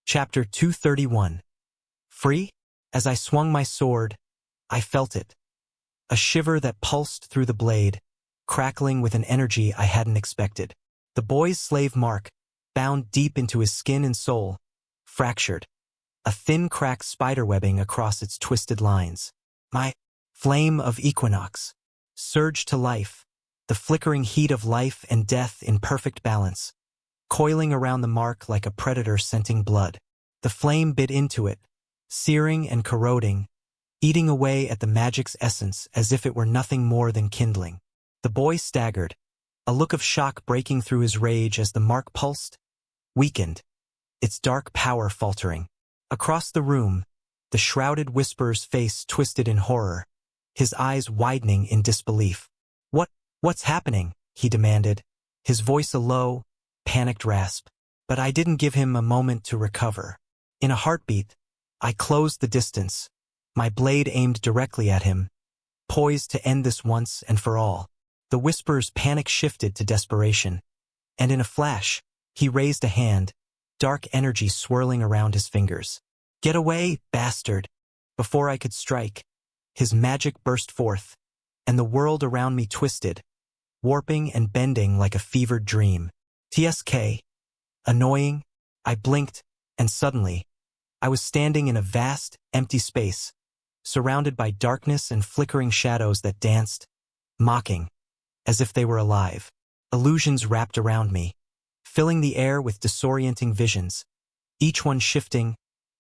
Chapter 231. Free? As I swung my sword, I felt it. A shiver that pulsed through the blade, crackling with an energy I hadn't expected. The boy's slave mark, bound deep into his skin and soul, fractured. A thin cracked spiderwebbing across its twisted lines. My flame of equinox surged to life, the flickering heat of life and death in perfect balance, coiling around the mark like a predator scenting blood. The flame bit into it, searing and corroding, eating away at the magic's essence as if it were nothing more than kindling. The boy staggered, a look of shock breaking through his rage as the mark pulsed, weakened, its dark power faltering. Across the room, the shrouded Whisperer's face twisted in horror, his eyes widening in disbelief. What's happening?" he demanded, his voice a low, panicked rasp. But I didn't give him a moment to recover. In a heartbeat, I closed the distance, my blade aimed directly at him, poised to end this once and for all. The Whisperer's panic shifted to desperation, and in a flash, he raised a hand, dark energy swirling around his fingers. "Get away, bastard!" Before I could strike, his magic burst forth, and the world around me twisted, warping and bending like a fevered dream. TSK. Annoying. I blinked, and suddenly, I was standing in a vast, empty space, surrounded by darkness and flickering shadows that danced, mocking, as if they were alive. Illusions wrapped around me, filling the air with disorienting visions, each one shifting,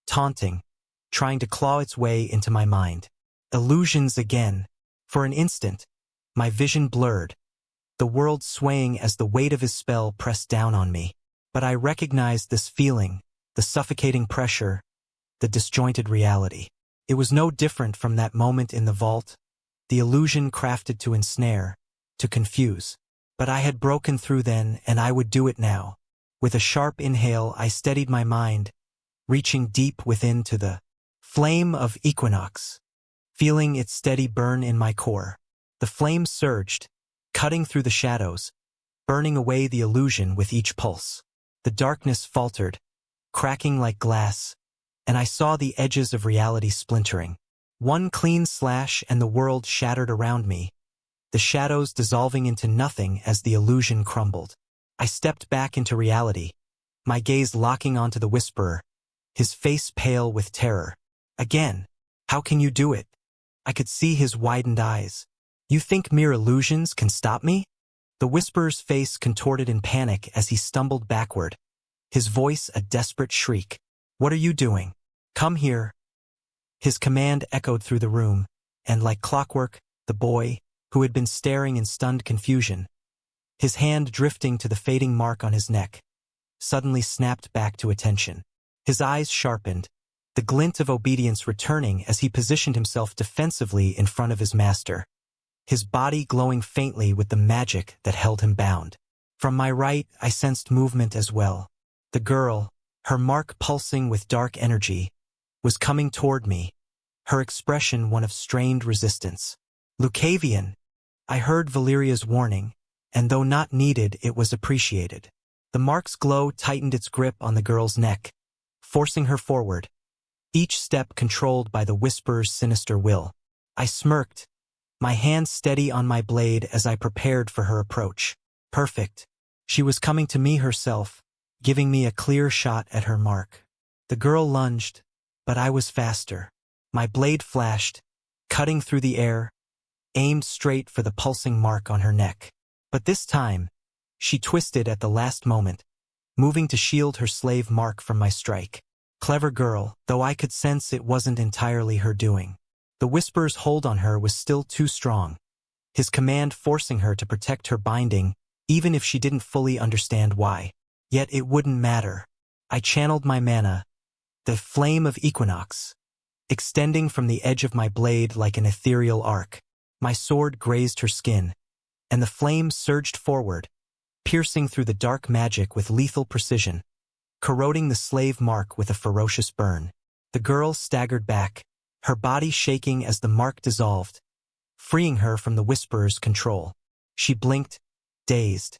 taunting, trying to claw its way into my mind. Illusions again. For an instant, my vision blurred, the world swaying as the weight of his spell pressed down on me. But I recognized this feeling, the suffocating pressure, the disjointed reality. It was no different from that moment in the vault, the illusion crafted to ensnare, to confuse. But I had broken through then, and I would do it now. With a sharp inhale, I steadied my mind, reaching deep within to the flame of equinox, feeling its steady burn in my core. The flame surged, cutting through the shadows, burning away the illusion with each pulse. The darkness faltered, cracking like glass, and I saw the edges of reality splintering. One clean slash and the world shattered around me, the shadows dissolving into nothing as the illusion crumbled. I stepped back into reality, my gaze locking onto the Whisperer, his face pale with terror. "Again, how can you do it?" I could see his widened eyes. "You think mere illusions can stop me?" The Whisperer's face contorted in panic as he stumbled backward, his voice a desperate shriek. "What are you doing? Come here." His command echoed through the room, and like clockwork, the boy, who had been staring in stunned confusion, his hand drifting to the fading mark on his neck, suddenly snapped back to attention. His eyes sharpened, the glint of obedience returning as he positioned himself defensively in front of his master, his body glowing faintly with the magic that held him bound. From my right, I sensed movement as well. The girl, her mark pulsing with dark energy, was coming toward me, her expression one of strained resistance. "Lucavion!" I heard Valeria's warning, and though not needed, it was appreciated. The mark's glow tightened its grip on the girl's neck, forcing her forward, each step controlled by the Whisperer's sinister will. I smirked, my hand steady on my blade as I prepared for her approach. Perfect. She was coming to me herself, giving me a clear shot at her mark. The girl lunged, but I was faster. My blade flashed, cutting through the air, aimed straight for the pulsing mark on her neck. But this time, she twisted at the last moment, moving to shield her slave mark from my strike. Clever girl, though I could sense it wasn't entirely her doing. The Whisperer's hold on her was still too strong, his command forcing her to protect her binding, even if she didn't fully understand why. Yet it wouldn't matter. I channeled my mana, the flame of equinox, extending from the edge of my blade like an ethereal arc. My sword grazed her skin, and the flame surged forward, piercing through the dark magic with lethal precision, corroding the slave mark with a ferocious burn. The girl staggered back, her body shaking as the mark dissolved, freeing her from the Whisperer's control. She blinked, dazed,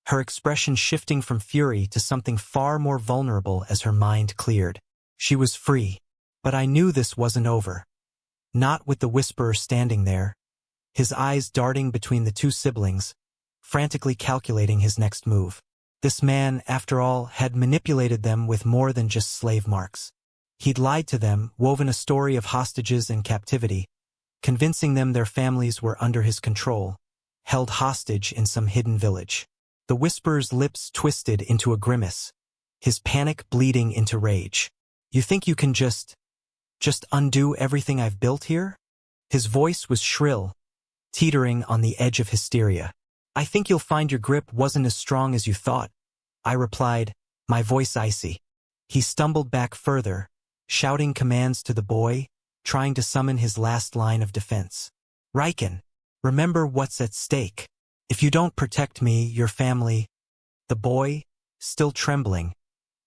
her expression shifting from fury to something far more vulnerable as her mind cleared. She was free. But I knew this wasn't over. Not with the Whisperer standing there, his eyes darting between the two siblings, frantically calculating his next move. This man, after all, had manipulated them with more than just slave marks. He'd lied to them, woven a story of hostages and captivity, convincing them their families were under his control, held hostage in some hidden village. The Whisperer's lips twisted into a grimace, his panic bleeding into rage. You think you can just undo everything I've built here? His voice was shrill, teetering on the edge of hysteria. I think you'll find your grip wasn't as strong as you thought, I replied, my voice icy. He stumbled back further, shouting commands to the boy, trying to summon his last line of defense. Riken, remember what's at stake. If you don't protect me, your family. The boy, still trembling,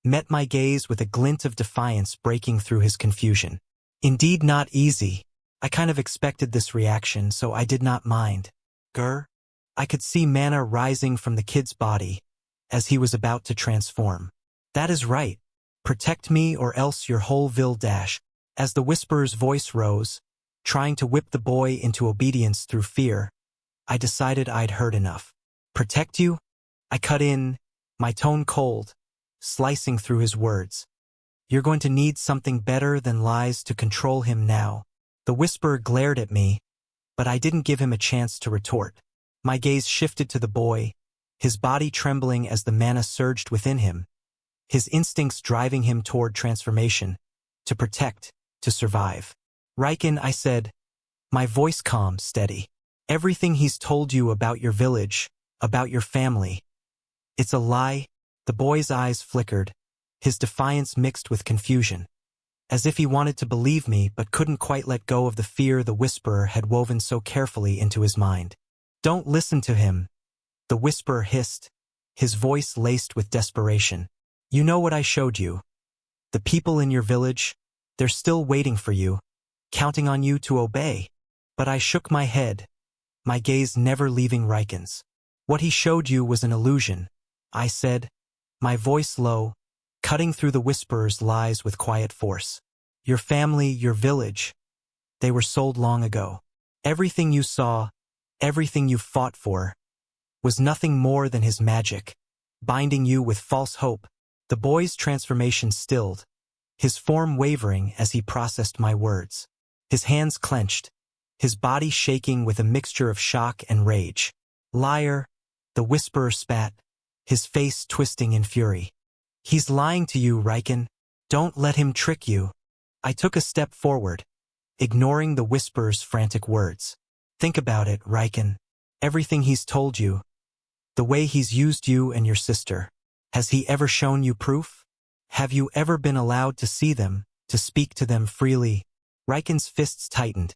met my gaze with a glint of defiance breaking through his confusion. Indeed not easy. I kind of expected this reaction, so I did not mind. Grr. I could see mana rising from the kid's body as he was about to transform. That is right. Protect me or else your whole will dash. As the Whisperer's voice rose, trying to whip the boy into obedience through fear, I decided I'd heard enough. Protect you? I cut in, my tone cold, slicing through his words. You're going to need something better than lies to control him now. The Whisperer glared at me, but I didn't give him a chance to retort. My gaze shifted to the boy, his body trembling as the mana surged within him, his instincts driving him toward transformation, to protect, to survive. Riken, I said, my voice calm, steady. Everything he's told you about your village, about your family. It's a lie. The boy's eyes flickered, his defiance mixed with confusion, as if he wanted to believe me but couldn't quite let go of the fear the Whisperer had woven so carefully into his mind. Don't listen to him, the Whisperer hissed, his voice laced with desperation. You know what I showed you. The people in your village, they're still waiting for you, counting on you to obey. But I shook my head, my gaze never leaving Riken's. What he showed you was an illusion, I said, my voice low, cutting through the Whisperer's lies with quiet force. Your family, your village, they were sold long ago. Everything you saw, everything you fought for, was nothing more than his magic, binding you with false hope. The boy's transformation stilled, his form wavering as he processed my words. His hands clenched, his body shaking with a mixture of shock and rage. Liar, the Whisperer spat, his face twisting in fury. He's lying to you, Riken. Don't let him trick you. I took a step forward, ignoring the Whisperer's frantic words. Think about it, Riken. Everything he's told you. The way he's used you and your sister. Has he ever shown you proof? Have you ever been allowed to see them, to speak to them freely? Riken's fists tightened,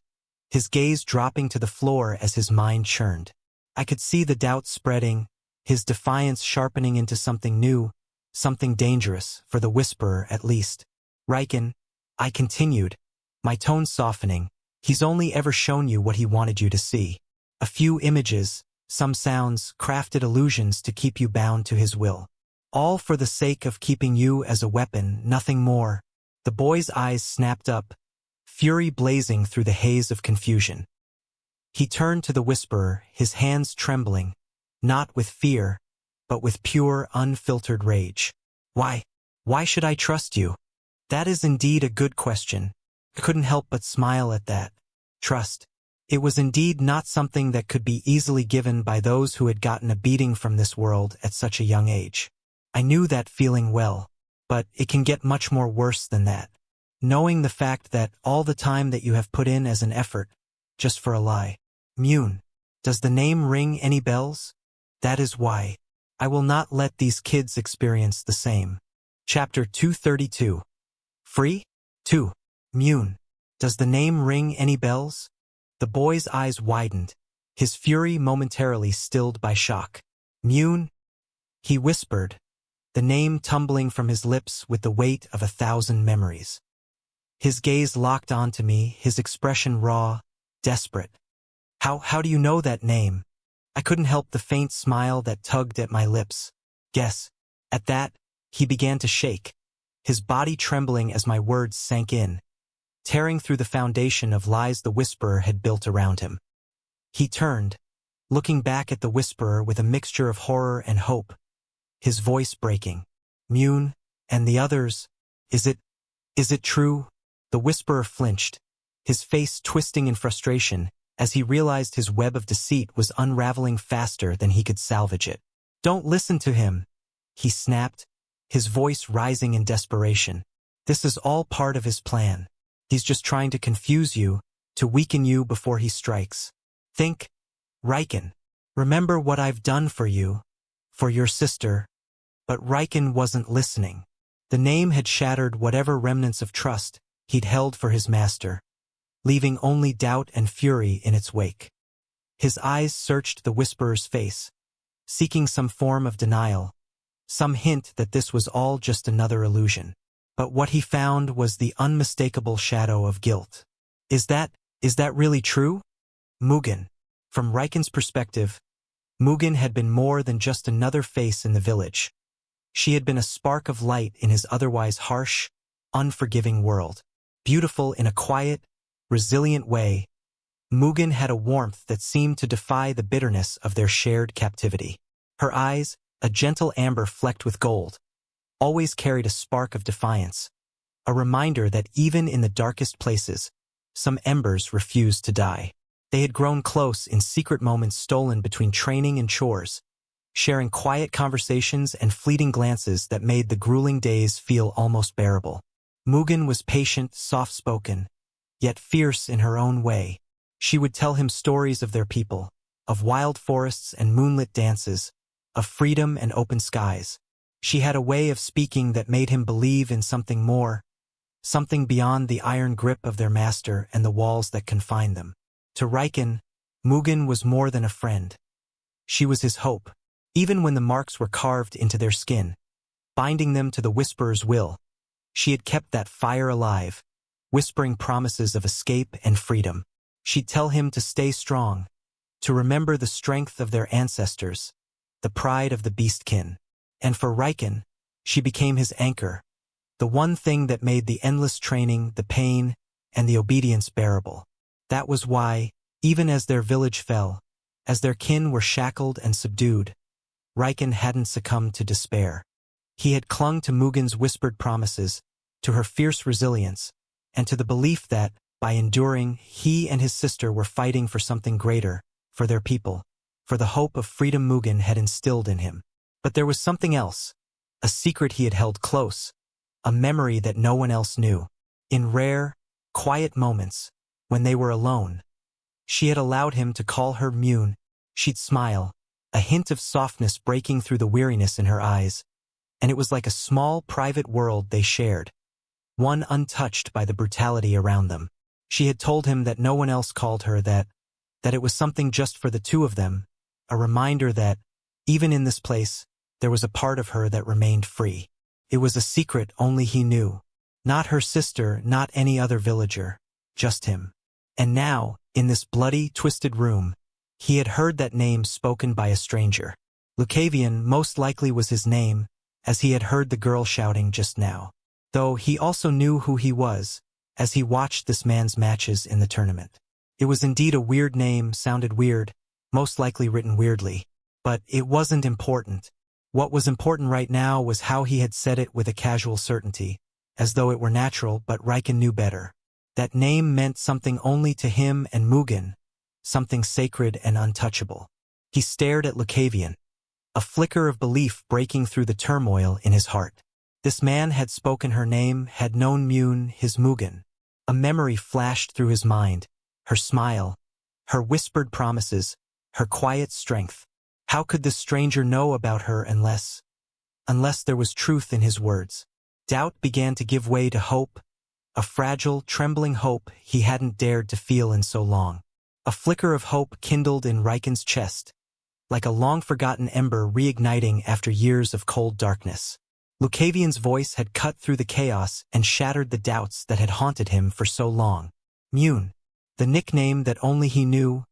his gaze dropping to the floor as his mind churned. I could see the doubt spreading, his defiance sharpening into something new, something dangerous, for the Whisperer at least. Riken, I continued, my tone softening, he's only ever shown you what he wanted you to see. A few images, some sounds, crafted illusions to keep you bound to his will. All for the sake of keeping you as a weapon, nothing more. The boy's eyes snapped up, fury blazing through the haze of confusion. He turned to the Whisperer, his hands trembling, not with fear, but with pure, unfiltered rage. Why should I trust you? That is indeed a good question. I couldn't help but smile at that. Trust. It was indeed not something that could be easily given by those who had gotten a beating from this world at such a young age. I knew that feeling well, but it can get much more worse than that. Knowing the fact that all the time that you have put in as an effort, just for a lie. Mune. Does the name ring any bells? That is why. I will not let these kids experience the same. Chapter 232. Free? 2. Mune. Does the name ring any bells? The boy's eyes widened, his fury momentarily stilled by shock. Mune? He whispered, the name tumbling from his lips with the weight of 1,000 memories. His gaze locked onto me, his expression raw, desperate. How do you know that name? I couldn't help the faint smile that tugged at my lips. Guess. At that, he began to shake, his body trembling as my words sank in, tearing through the foundation of lies the Whisperer had built around him. He turned, looking back at the Whisperer with a mixture of horror and hope, his voice breaking. Mune, and the others, is it true? The Whisperer flinched, his face twisting in frustration as he realized his web of deceit was unraveling faster than he could salvage it. Don't listen to him, he snapped, his voice rising in desperation. This is all part of his plan. He's just trying to confuse you, to weaken you before he strikes. Think, Riken. Remember what I've done for you, for your sister. But Riken wasn't listening. The name had shattered whatever remnants of trust he'd held for his master, leaving only doubt and fury in its wake. His eyes searched the Whisperer's face, seeking some form of denial, some hint that this was all just another illusion. But what he found was the unmistakable shadow of guilt. Is that really true? Mugen. From Riken's perspective, Mugen had been more than just another face in the village. She had been a spark of light in his otherwise harsh, unforgiving world. Beautiful in a quiet, resilient way, Mugen had a warmth that seemed to defy the bitterness of their shared captivity. Her eyes, a gentle amber flecked with gold, always carried a spark of defiance, a reminder that even in the darkest places, some embers refused to die. They had grown close in secret moments stolen between training and chores, sharing quiet conversations and fleeting glances that made the grueling days feel almost bearable. Mugen was patient, soft-spoken, yet fierce in her own way. She would tell him stories of their people, of wild forests and moonlit dances, of freedom and open skies. She had a way of speaking that made him believe in something more, something beyond the iron grip of their master and the walls that confined them. To Riken, Mugen was more than a friend. She was his hope, even when the marks were carved into their skin, binding them to the Whisperer's will. She had kept that fire alive, whispering promises of escape and freedom. She'd tell him to stay strong, to remember the strength of their ancestors, the pride of the beastkin. And for Riken, she became his anchor, the one thing that made the endless training, the pain, and the obedience bearable. That was why, even as their village fell, as their kin were shackled and subdued, Riken hadn't succumbed to despair. He had clung to Mugen's whispered promises, to her fierce resilience, and to the belief that, by enduring, he and his sister were fighting for something greater, for their people, for the hope of freedom Mugen had instilled in him. But there was something else, a secret he had held close, a memory that no one else knew. In rare, quiet moments, when they were alone, she had allowed him to call her Mune. She'd smile, a hint of softness breaking through the weariness in her eyes, and it was like a small, private world they shared, one untouched by the brutality around them. She had told him that no one else called her that it was something just for the two of them, a reminder that, even in this place, there was a part of her that remained free. It was a secret only he knew. Not her sister, not any other villager, just him. And now, in this bloody, twisted room, he had heard that name spoken by a stranger. Lucavion most likely was his name, as he had heard the girl shouting just now. Though he also knew who he was, as he watched this man's matches in the tournament. It was indeed a weird name, sounded weird, most likely written weirdly. But it wasn't important. What was important right now was how he had said it with a casual certainty, as though it were natural, but Riken knew better. That name meant something only to him and Mugen, something sacred and untouchable. He stared at Lucavion, a flicker of belief breaking through the turmoil in his heart. This man had spoken her name, had known Mune, his Mugen. A memory flashed through his mind, her smile, her whispered promises, her quiet strength. How could this stranger know about her unless there was truth in his words? Doubt began to give way to hope, a fragile, trembling hope he hadn't dared to feel in so long. A flicker of hope kindled in Riken's chest, like a long-forgotten ember reigniting after years of cold darkness. Lucavion's voice had cut through the chaos and shattered the doubts that had haunted him for so long. Mune, the nickname that only he knew,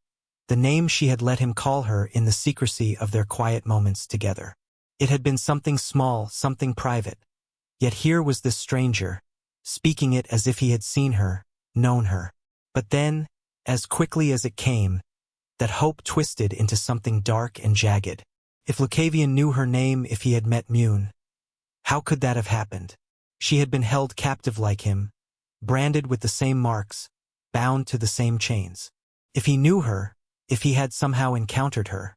the name she had let him call her in the secrecy of their quiet moments together. It had been something small, something private. Yet here was this stranger, speaking it as if he had seen her, known her. But then, as quickly as it came, that hope twisted into something dark and jagged. If Lucavion knew her name, if he had met Mune, how could that have happened? She had been held captive like him, branded with the same marks, bound to the same chains. If he knew her, if he had somehow encountered her,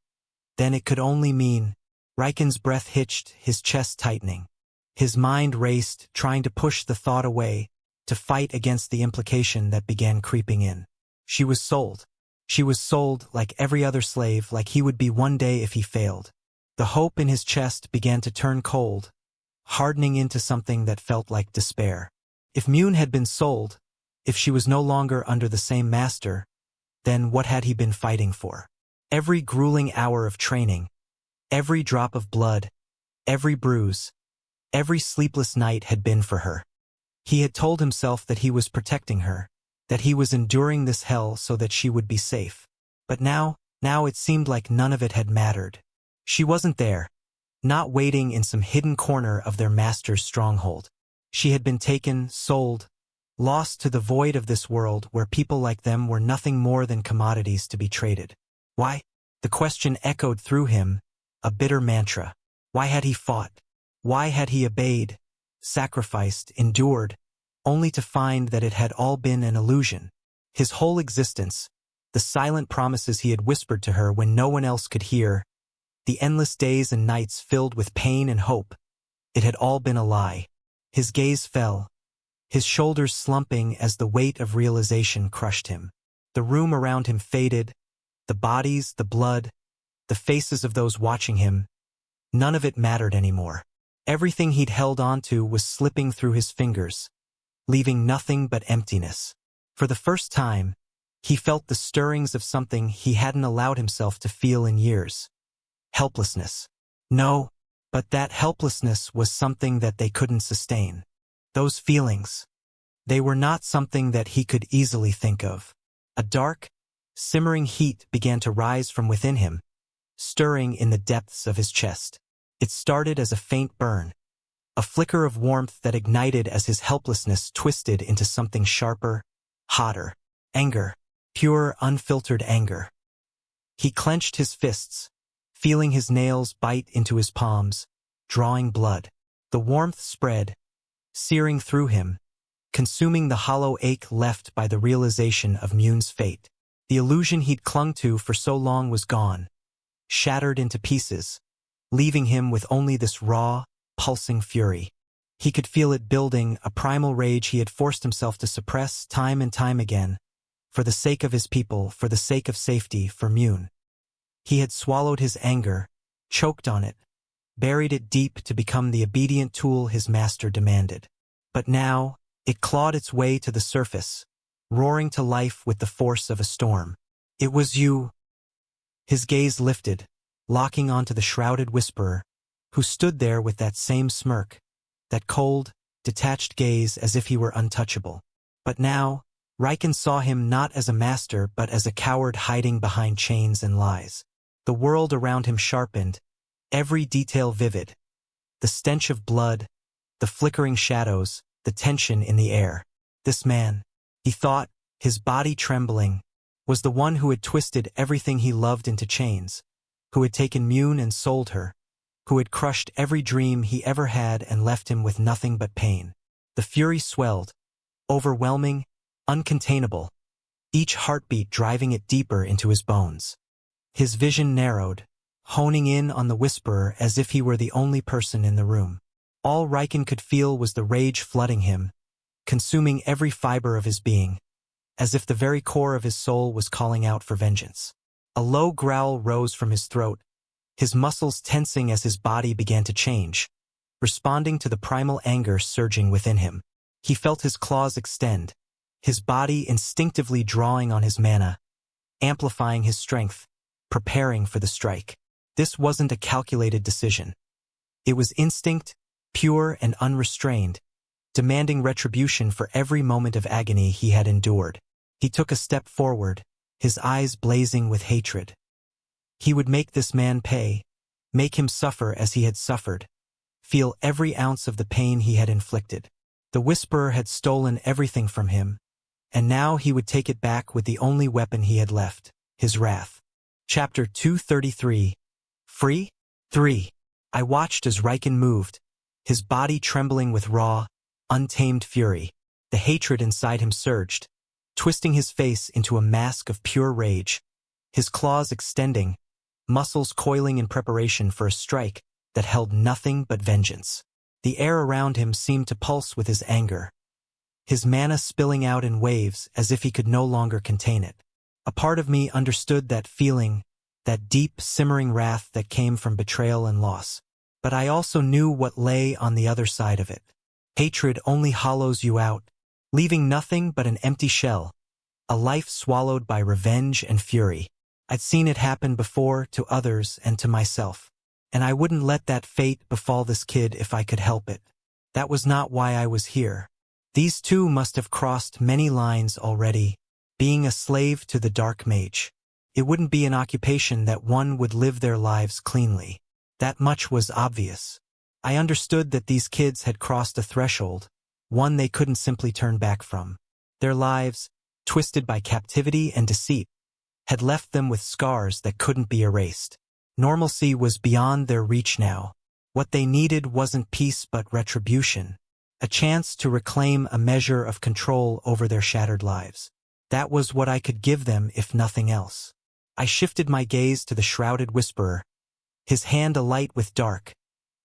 then it could only mean— Riken's breath hitched, his chest tightening. His mind raced, trying to push the thought away, to fight against the implication that began creeping in. She was sold. She was sold like every other slave, like he would be one day if he failed. The hope in his chest began to turn cold, hardening into something that felt like despair. If Mune had been sold, if she was no longer under the same master, then what had he been fighting for? Every grueling hour of training, every drop of blood, every bruise, every sleepless night had been for her. He had told himself that he was protecting her, that he was enduring this hell so that she would be safe. But now it seemed like none of it had mattered. She wasn't there, not waiting in some hidden corner of their master's stronghold. She had been taken, sold, lost to the void of this world where people like them were nothing more than commodities to be traded. Why? The question echoed through him, a bitter mantra. Why had he fought? Why had he obeyed, sacrificed, endured, only to find that it had all been an illusion? His whole existence, the silent promises he had whispered to her when no one else could hear, the endless days and nights filled with pain and hope, it had all been a lie. His gaze fell, his shoulders slumping as the weight of realization crushed him. The room around him faded, the bodies, the blood, the faces of those watching him, none of it mattered anymore. Everything he'd held on to was slipping through his fingers, leaving nothing but emptiness. For the first time, he felt the stirrings of something he hadn't allowed himself to feel in years. Helplessness. No, but that helplessness was something that they couldn't sustain. Those feelings, they were not something that he could easily think of. A dark, simmering heat began to rise from within him, stirring in the depths of his chest. It started as a faint burn, a flicker of warmth that ignited as his helplessness twisted into something sharper, hotter. Anger, pure, unfiltered anger. He clenched his fists, feeling his nails bite into his palms, drawing blood. The warmth spread, searing through him, consuming the hollow ache left by the realization of Mune's fate. The illusion he'd clung to for so long was gone, shattered into pieces, leaving him with only this raw, pulsing fury. He could feel it building, a primal rage he had forced himself to suppress time and time again, for the sake of his people, for the sake of safety, for Mune. He had swallowed his anger, choked on it, buried it deep to become the obedient tool his master demanded. But now, it clawed its way to the surface, roaring to life with the force of a storm. "It was you." His gaze lifted, locking onto the shrouded whisperer, who stood there with that same smirk, that cold, detached gaze as if he were untouchable. But now, Riken saw him not as a master but as a coward hiding behind chains and lies. The world around him sharpened, every detail vivid. The stench of blood, the flickering shadows, the tension in the air. This man, he thought, his body trembling, was the one who had twisted everything he loved into chains, who had taken Mune and sold her, who had crushed every dream he ever had and left him with nothing but pain. The fury swelled, overwhelming, uncontainable, each heartbeat driving it deeper into his bones. His vision narrowed, honing in on the whisperer as if he were the only person in the room. All Riken could feel was the rage flooding him, consuming every fiber of his being, as if the very core of his soul was calling out for vengeance. A low growl rose from his throat, his muscles tensing as his body began to change, responding to the primal anger surging within him. He felt his claws extend, his body instinctively drawing on his mana, amplifying his strength, preparing for the strike. This wasn't a calculated decision. It was instinct, pure and unrestrained, demanding retribution for every moment of agony he had endured. He took a step forward, his eyes blazing with hatred. He would make this man pay, make him suffer as he had suffered, feel every ounce of the pain he had inflicted. The Whisperer had stolen everything from him, and now he would take it back with the only weapon he had left, his wrath. Chapter 233. Free? 3. I watched as Riken moved, his body trembling with raw, untamed fury. The hatred inside him surged, twisting his face into a mask of pure rage, his claws extending, muscles coiling in preparation for a strike that held nothing but vengeance. The air around him seemed to pulse with his anger, his mana spilling out in waves as if he could no longer contain it. A part of me understood that feeling, that deep, simmering wrath that came from betrayal and loss. But I also knew what lay on the other side of it. Hatred only hollows you out, leaving nothing but an empty shell, a life swallowed by revenge and fury. I'd seen it happen before to others and to myself, and I wouldn't let that fate befall this kid if I could help it. That was not why I was here. These two must have crossed many lines already, being a slave to the Dark Mage. It wouldn't be an occupation that one would live their lives cleanly. That much was obvious. I understood that these kids had crossed a threshold, one they couldn't simply turn back from. Their lives, twisted by captivity and deceit, had left them with scars that couldn't be erased. Normalcy was beyond their reach now. What they needed wasn't peace but retribution, a chance to reclaim a measure of control over their shattered lives. That was what I could give them if nothing else. I shifted my gaze to the shrouded Whisperer, his hand alight with dark,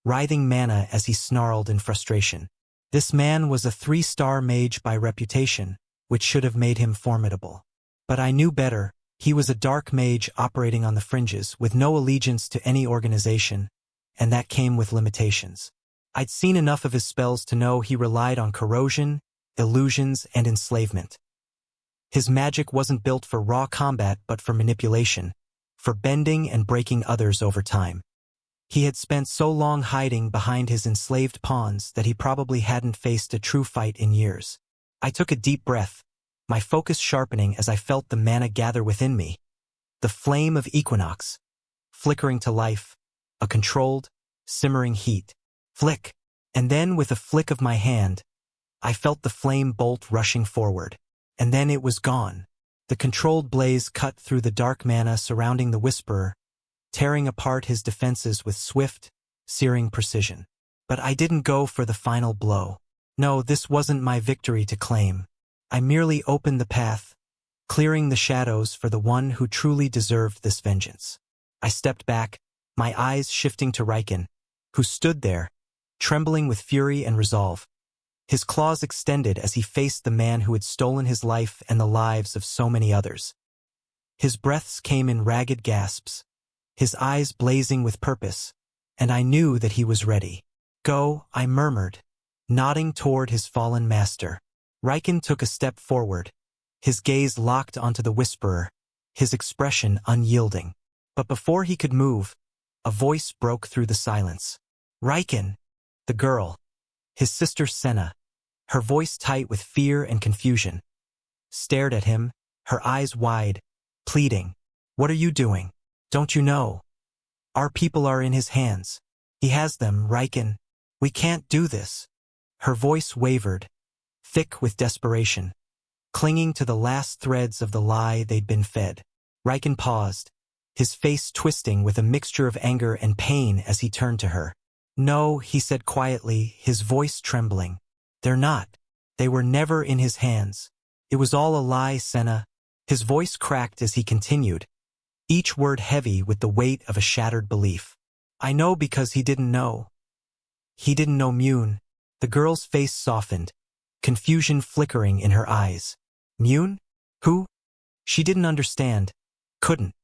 writhing mana as he snarled in frustration. This man was a 3-star mage by reputation, which should have made him formidable. But I knew better. He was a dark mage operating on the fringes, with no allegiance to any organization, and that came with limitations. I'd seen enough of his spells to know he relied on corrosion, illusions, and enslavement. His magic wasn't built for raw combat but for manipulation, for bending and breaking others over time. He had spent so long hiding behind his enslaved pawns that he probably hadn't faced a true fight in years. I took a deep breath, my focus sharpening as I felt the mana gather within me. The flame of Equinox, flickering to life, a controlled, simmering heat. Flick! And then with a flick of my hand, I felt the flame bolt rushing forward. And then it was gone. The controlled blaze cut through the dark mana surrounding the Whisperer, tearing apart his defenses with swift, searing precision. But I didn't go for the final blow. No, this wasn't my victory to claim. I merely opened the path, clearing the shadows for the one who truly deserved this vengeance. I stepped back, my eyes shifting to Riken, who stood there, trembling with fury and resolve. His claws extended as he faced the man who had stolen his life and the lives of so many others. His breaths came in ragged gasps, his eyes blazing with purpose, and I knew that he was ready. Go, I murmured, nodding toward his fallen master. Riken took a step forward, his gaze locked onto the Whisperer, his expression unyielding. But before he could move, a voice broke through the silence. Riken! The girl, his sister Senna, her voice tight with fear and confusion, stared at him, her eyes wide, pleading. What are you doing? Don't you know? Our people are in his hands. He has them, Riken. We can't do this. Her voice wavered, thick with desperation, clinging to the last threads of the lie they'd been fed. Riken paused, his face twisting with a mixture of anger and pain as he turned to her. No, he said quietly, his voice trembling. They're not. They were never in his hands. It was all a lie, Senna. His voice cracked as he continued, each word heavy with the weight of a shattered belief. I know because he didn't know. He didn't know Mune. The girl's face softened, confusion flickering in her eyes. Mune? Who? She didn't understand, couldn't,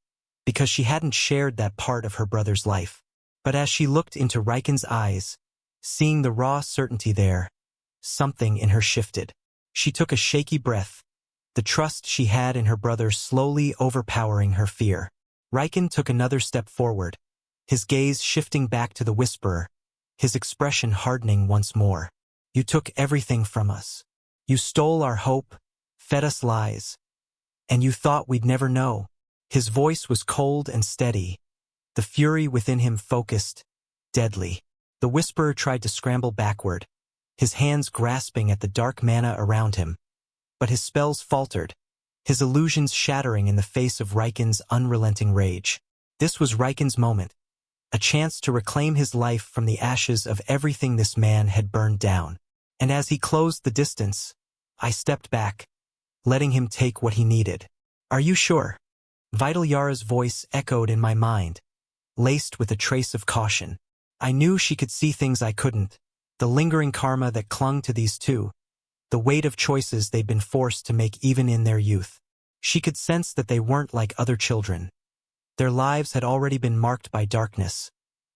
because she hadn't shared that part of her brother's life. But as she looked into Riken's eyes, seeing the raw certainty there, something in her shifted. She took a shaky breath, the trust she had in her brother slowly overpowering her fear. Riken took another step forward, his gaze shifting back to the Whisperer, his expression hardening once more. You took everything from us. You stole our hope, fed us lies, And you thought we'd never know. His voice was cold and steady, the fury within him focused, deadly. The Whisperer tried to scramble backward, his hands grasping at the dark mana around him. But his spells faltered, his illusions shattering in the face of Riken's unrelenting rage. This was Riken's moment, a chance to reclaim his life from the ashes of everything this man had burned down. And as he closed the distance, I stepped back, letting him take what he needed. Are you sure? Vital Yara's voice echoed in my mind, laced with a trace of caution. I knew she could see things I couldn't, the lingering karma that clung to these two, the weight of choices they'd been forced to make even in their youth. She could sense that they weren't like other children. Their lives had already been marked by darkness,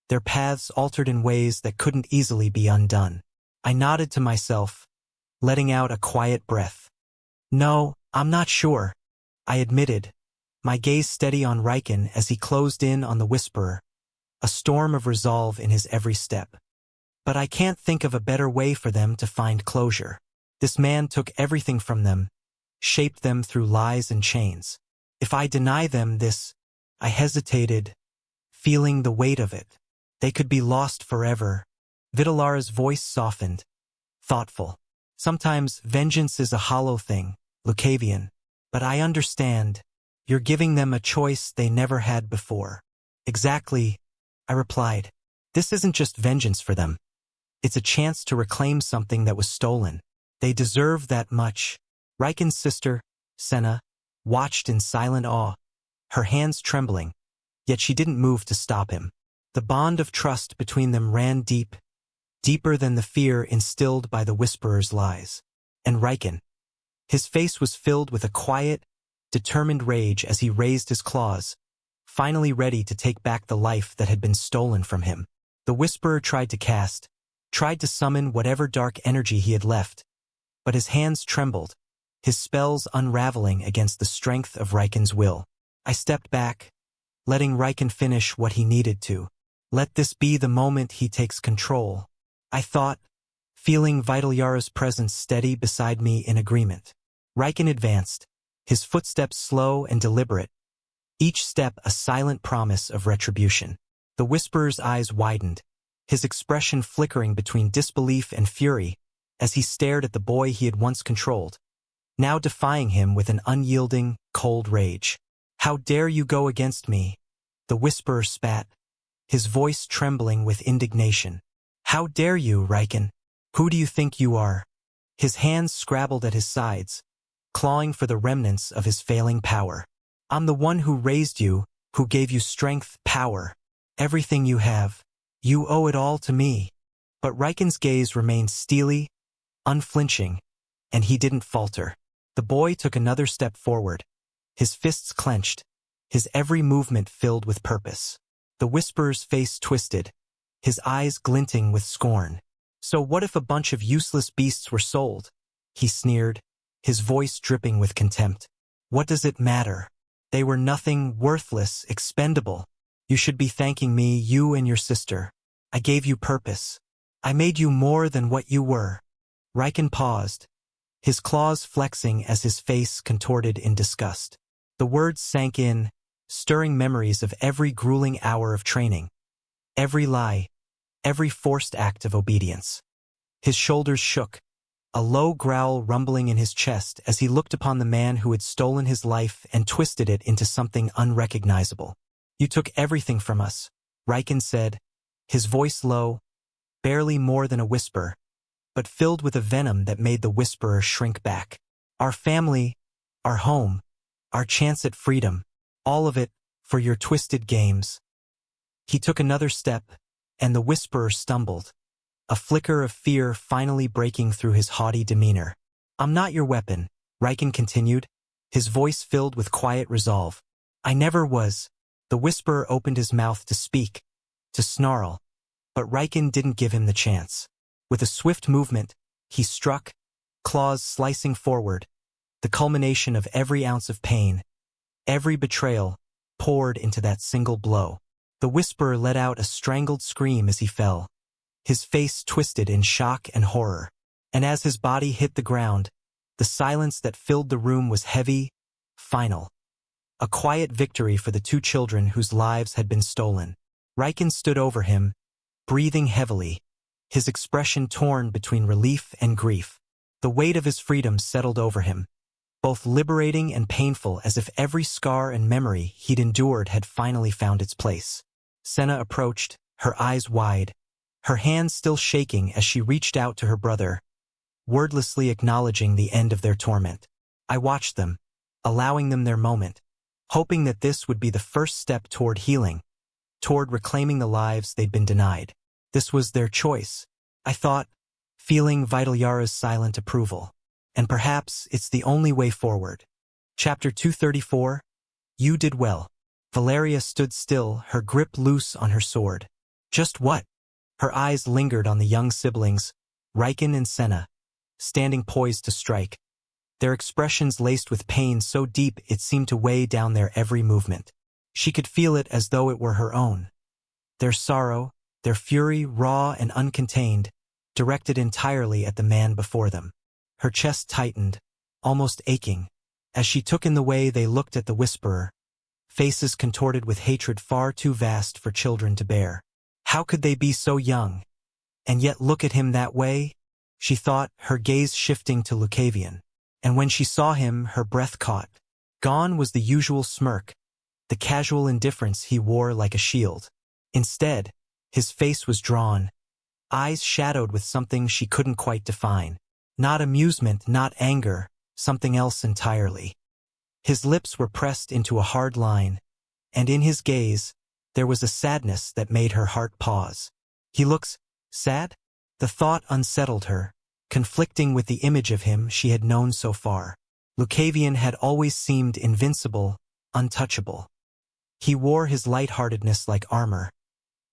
their paths altered in ways that couldn't easily be undone. I nodded to myself, letting out a quiet breath. No, I'm not sure, I admitted, my gaze steady on Riken as he closed in on the Whisperer, a storm of resolve in his every step. But I can't think of a better way for them to find closure. This man took everything from them, shaped them through lies and chains. If I deny them this, I hesitated, feeling the weight of it. They could be lost forever. Vitalara's voice softened, thoughtful. Sometimes vengeance is a hollow thing, Lucavion. But I understand. You're giving them a choice they never had before. Exactly, I replied. This isn't just vengeance for them. It's a chance to reclaim something that was stolen. They deserve that much. Riken's sister, Senna, watched in silent awe, her hands trembling, yet she didn't move to stop him. The bond of trust between them ran deep, deeper than the fear instilled by the Whisperer's lies. And Riken, his face was filled with a quiet, determined rage as he raised his claws, finally ready to take back the life that had been stolen from him. The Whisperer tried to summon whatever dark energy he had left, but his hands trembled, his spells unraveling against the strength of Riken's will. I stepped back, letting Riken finish what he needed to. Let this be the moment he takes control, I thought, feeling Vital Yara's presence steady beside me in agreement. Riken advanced, his footsteps slow and deliberate, each step a silent promise of retribution. The Whisperer's eyes widened, his expression flickering between disbelief and fury as he stared at the boy he had once controlled, now defying him with an unyielding, cold rage. How dare you go against me? The Whisperer spat, his voice trembling with indignation. How dare you, Riken? Who do you think you are? His hands scrabbled at his sides, clawing for the remnants of his failing power. I'm the one who raised you, who gave you strength, power, everything you have. You owe it all to me. But Riken's gaze remained steely, unflinching, and he didn't falter. The boy took another step forward, his fists clenched, his every movement filled with purpose. The Whisperer's face twisted, his eyes glinting with scorn. So what if a bunch of useless beasts were sold? He sneered, his voice dripping with contempt. What does it matter? They were nothing, worthless, expendable. You should be thanking me, you and your sister. I gave you purpose. I made you more than what you were. Riken paused, his claws flexing as his face contorted in disgust. The words sank in, stirring memories of every grueling hour of training, every lie, every forced act of obedience. His shoulders shook, a low growl rumbling in his chest as he looked upon the man who had stolen his life and twisted it into something unrecognizable. You took everything from us, Riken said, his voice low, barely more than a whisper, but filled with a venom that made the Whisperer shrink back. Our family, our home, our chance at freedom, all of it for your twisted games. He took another step, and the Whisperer stumbled, a flicker of fear finally breaking through his haughty demeanor. I'm not your weapon, Riken continued, his voice filled with quiet resolve. I never was. The Whisperer opened his mouth to speak, to snarl, but Riken didn't give him the chance. With a swift movement, he struck, claws slicing forward, the culmination of every ounce of pain, every betrayal, poured into that single blow. The Whisperer let out a strangled scream as he fell, his face twisted in shock and horror. And as his body hit the ground, the silence that filled the room was heavy, final. A quiet victory for the two children whose lives had been stolen. Riken stood over him, breathing heavily, his expression torn between relief and grief. The weight of his freedom settled over him, both liberating and painful, as if every scar and memory he'd endured had finally found its place. Senna approached, her eyes wide, her hands still shaking as she reached out to her brother, wordlessly acknowledging the end of their torment. I watched them, allowing them their moment, hoping that this would be the first step toward healing, toward reclaiming the lives they'd been denied. This was their choice, I thought, feeling Vitalyara's silent approval. And perhaps it's the only way forward. Chapter 234. You did well. Valeria stood still, her grip loose on her sword. Just what? Her eyes lingered on the young siblings, Riken and Senna, standing poised to strike. Their expressions laced with pain so deep it seemed to weigh down their every movement. She could feel it as though it were her own. Their sorrow, their fury, raw and uncontained, directed entirely at the man before them. Her chest tightened, almost aching, as she took in the way they looked at the Whisperer, faces contorted with hatred far too vast for children to bear. How could they be so young, and yet look at him that way? She thought, her gaze shifting to Lucavion. And when she saw him, her breath caught. Gone was the usual smirk, the casual indifference he wore like a shield. Instead, his face was drawn, eyes shadowed with something she couldn't quite define. Not amusement, not anger, something else entirely. His lips were pressed into a hard line, and in his gaze, there was a sadness that made her heart pause. He looks sad? The thought unsettled her, conflicting with the image of him she had known so far. Lucavion had always seemed invincible, untouchable. He wore his lightheartedness like armor,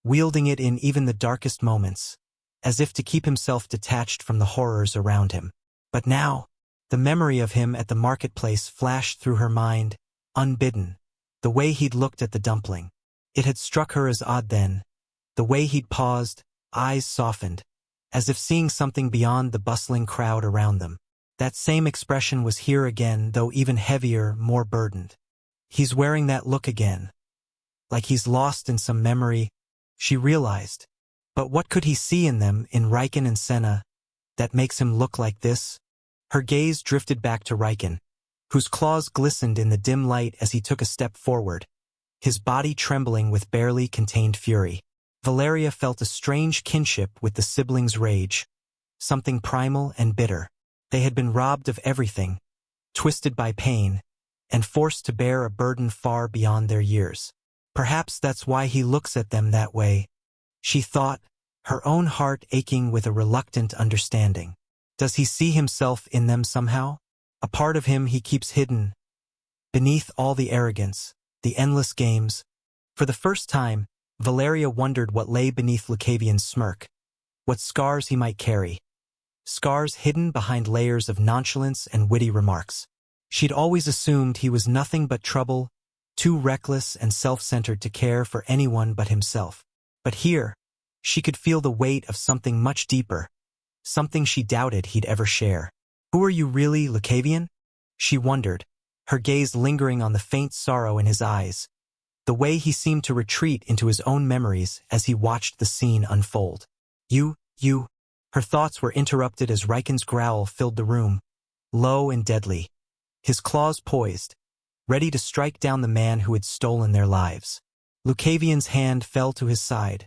wielding it in even the darkest moments, as if to keep himself detached from the horrors around him. But now, the memory of him at the marketplace flashed through her mind, unbidden, the way he'd looked at the dumpling. It had struck her as odd then, the way he'd paused, eyes softened, as if seeing something beyond the bustling crowd around them. That same expression was here again, though even heavier, more burdened. He's wearing that look again, like he's lost in some memory, she realized. But what could he see in them, in Riken and Senna, that makes him look like this? Her gaze drifted back to Riken, whose claws glistened in the dim light as he took a step forward, his body trembling with barely contained fury. Valeria felt a strange kinship with the siblings' rage, something primal and bitter. They had been robbed of everything, twisted by pain, and forced to bear a burden far beyond their years. Perhaps that's why he looks at them that way, she thought, her own heart aching with a reluctant understanding. Does he see himself in them somehow? A part of him he keeps hidden, beneath all the arrogance, the endless games. For the first time, Valeria wondered what lay beneath Lucavion's smirk, what scars he might carry. Scars hidden behind layers of nonchalance and witty remarks. She'd always assumed he was nothing but trouble, too reckless and self-centered to care for anyone but himself. But here, she could feel the weight of something much deeper, something she doubted he'd ever share. Who are you really, Lucavion? She wondered, her gaze lingering on the faint sorrow in his eyes, the way he seemed to retreat into his own memories as he watched the scene unfold. You. Her thoughts were interrupted as Riken's growl filled the room, low and deadly, his claws poised, ready to strike down the man who had stolen their lives. Lucavion's hand fell to his side,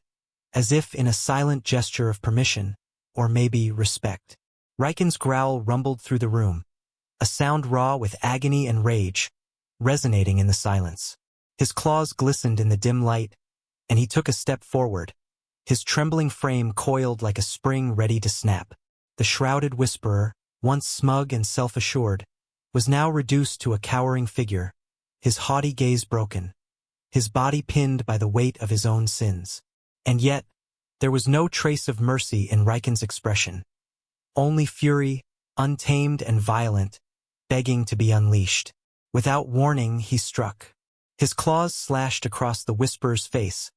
as if in a silent gesture of permission, or maybe respect. Riken's growl rumbled through the room, a sound raw with agony and rage, resonating in the silence. His claws glistened in the dim light, and he took a step forward, his trembling frame coiled like a spring ready to snap. The shrouded Whisperer, once smug and self-assured, was now reduced to a cowering figure, his haughty gaze broken, his body pinned by the weight of his own sins. And yet, there was no trace of mercy in Riken's expression. Only fury, untamed and violent, begging to be unleashed. Without warning, he struck. His claws slashed across the Whisperer's face,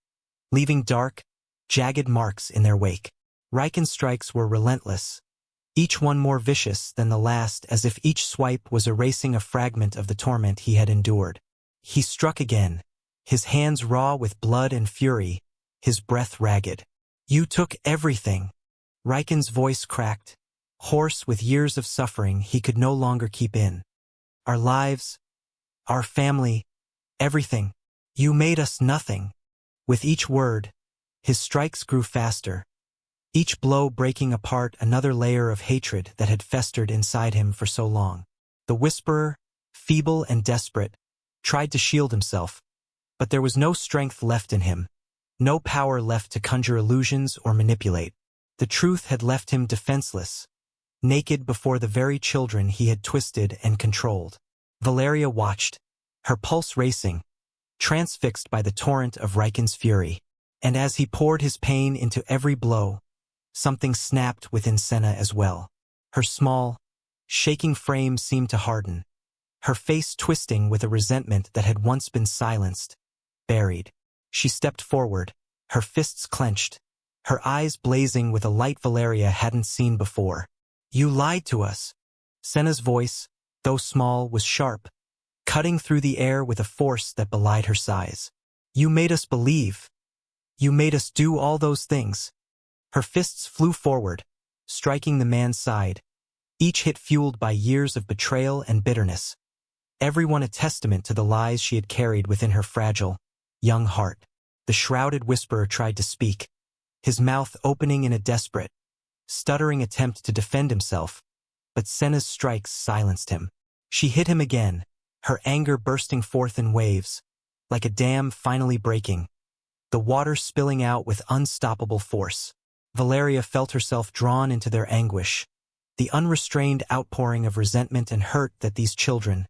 leaving dark, jagged marks in their wake. Riken's strikes were relentless, each one more vicious than the last, as if each swipe was erasing a fragment of the torment he had endured. He struck again, his hands raw with blood and fury, his breath ragged. "You took everything." Riken's voice cracked, hoarse with years of suffering he could no longer keep in. "Our lives, our family, everything. You made us nothing." With each word, his strikes grew faster, each blow breaking apart another layer of hatred that had festered inside him for so long. The Whisperer, feeble and desperate, tried to shield himself, but there was no strength left in him, no power left to conjure illusions or manipulate. The truth had left him defenseless, naked before the very children he had twisted and controlled. Valeria watched, her pulse racing, transfixed by the torrent of Riken's fury. And as he poured his pain into every blow, something snapped within Senna as well. Her small, shaking frame seemed to harden, her face twisting with a resentment that had once been silenced, buried. She stepped forward, her fists clenched, her eyes blazing with a light Valeria hadn't seen before. "You lied to us." Senna's voice, though small, was sharp, cutting through the air with a force that belied her size. "You made us believe. You made us do all those things." Her fists flew forward, striking the man's side, each hit fueled by years of betrayal and bitterness, every one a testament to the lies she had carried within her fragile, young heart. The shrouded Whisperer tried to speak, his mouth opening in a desperate, stuttering attempt to defend himself, but Senna's strikes silenced him. She hit him again, her anger bursting forth in waves, like a dam finally breaking, the water spilling out with unstoppable force. Valeria felt herself drawn into their anguish, the unrestrained outpouring of resentment and hurt that these children,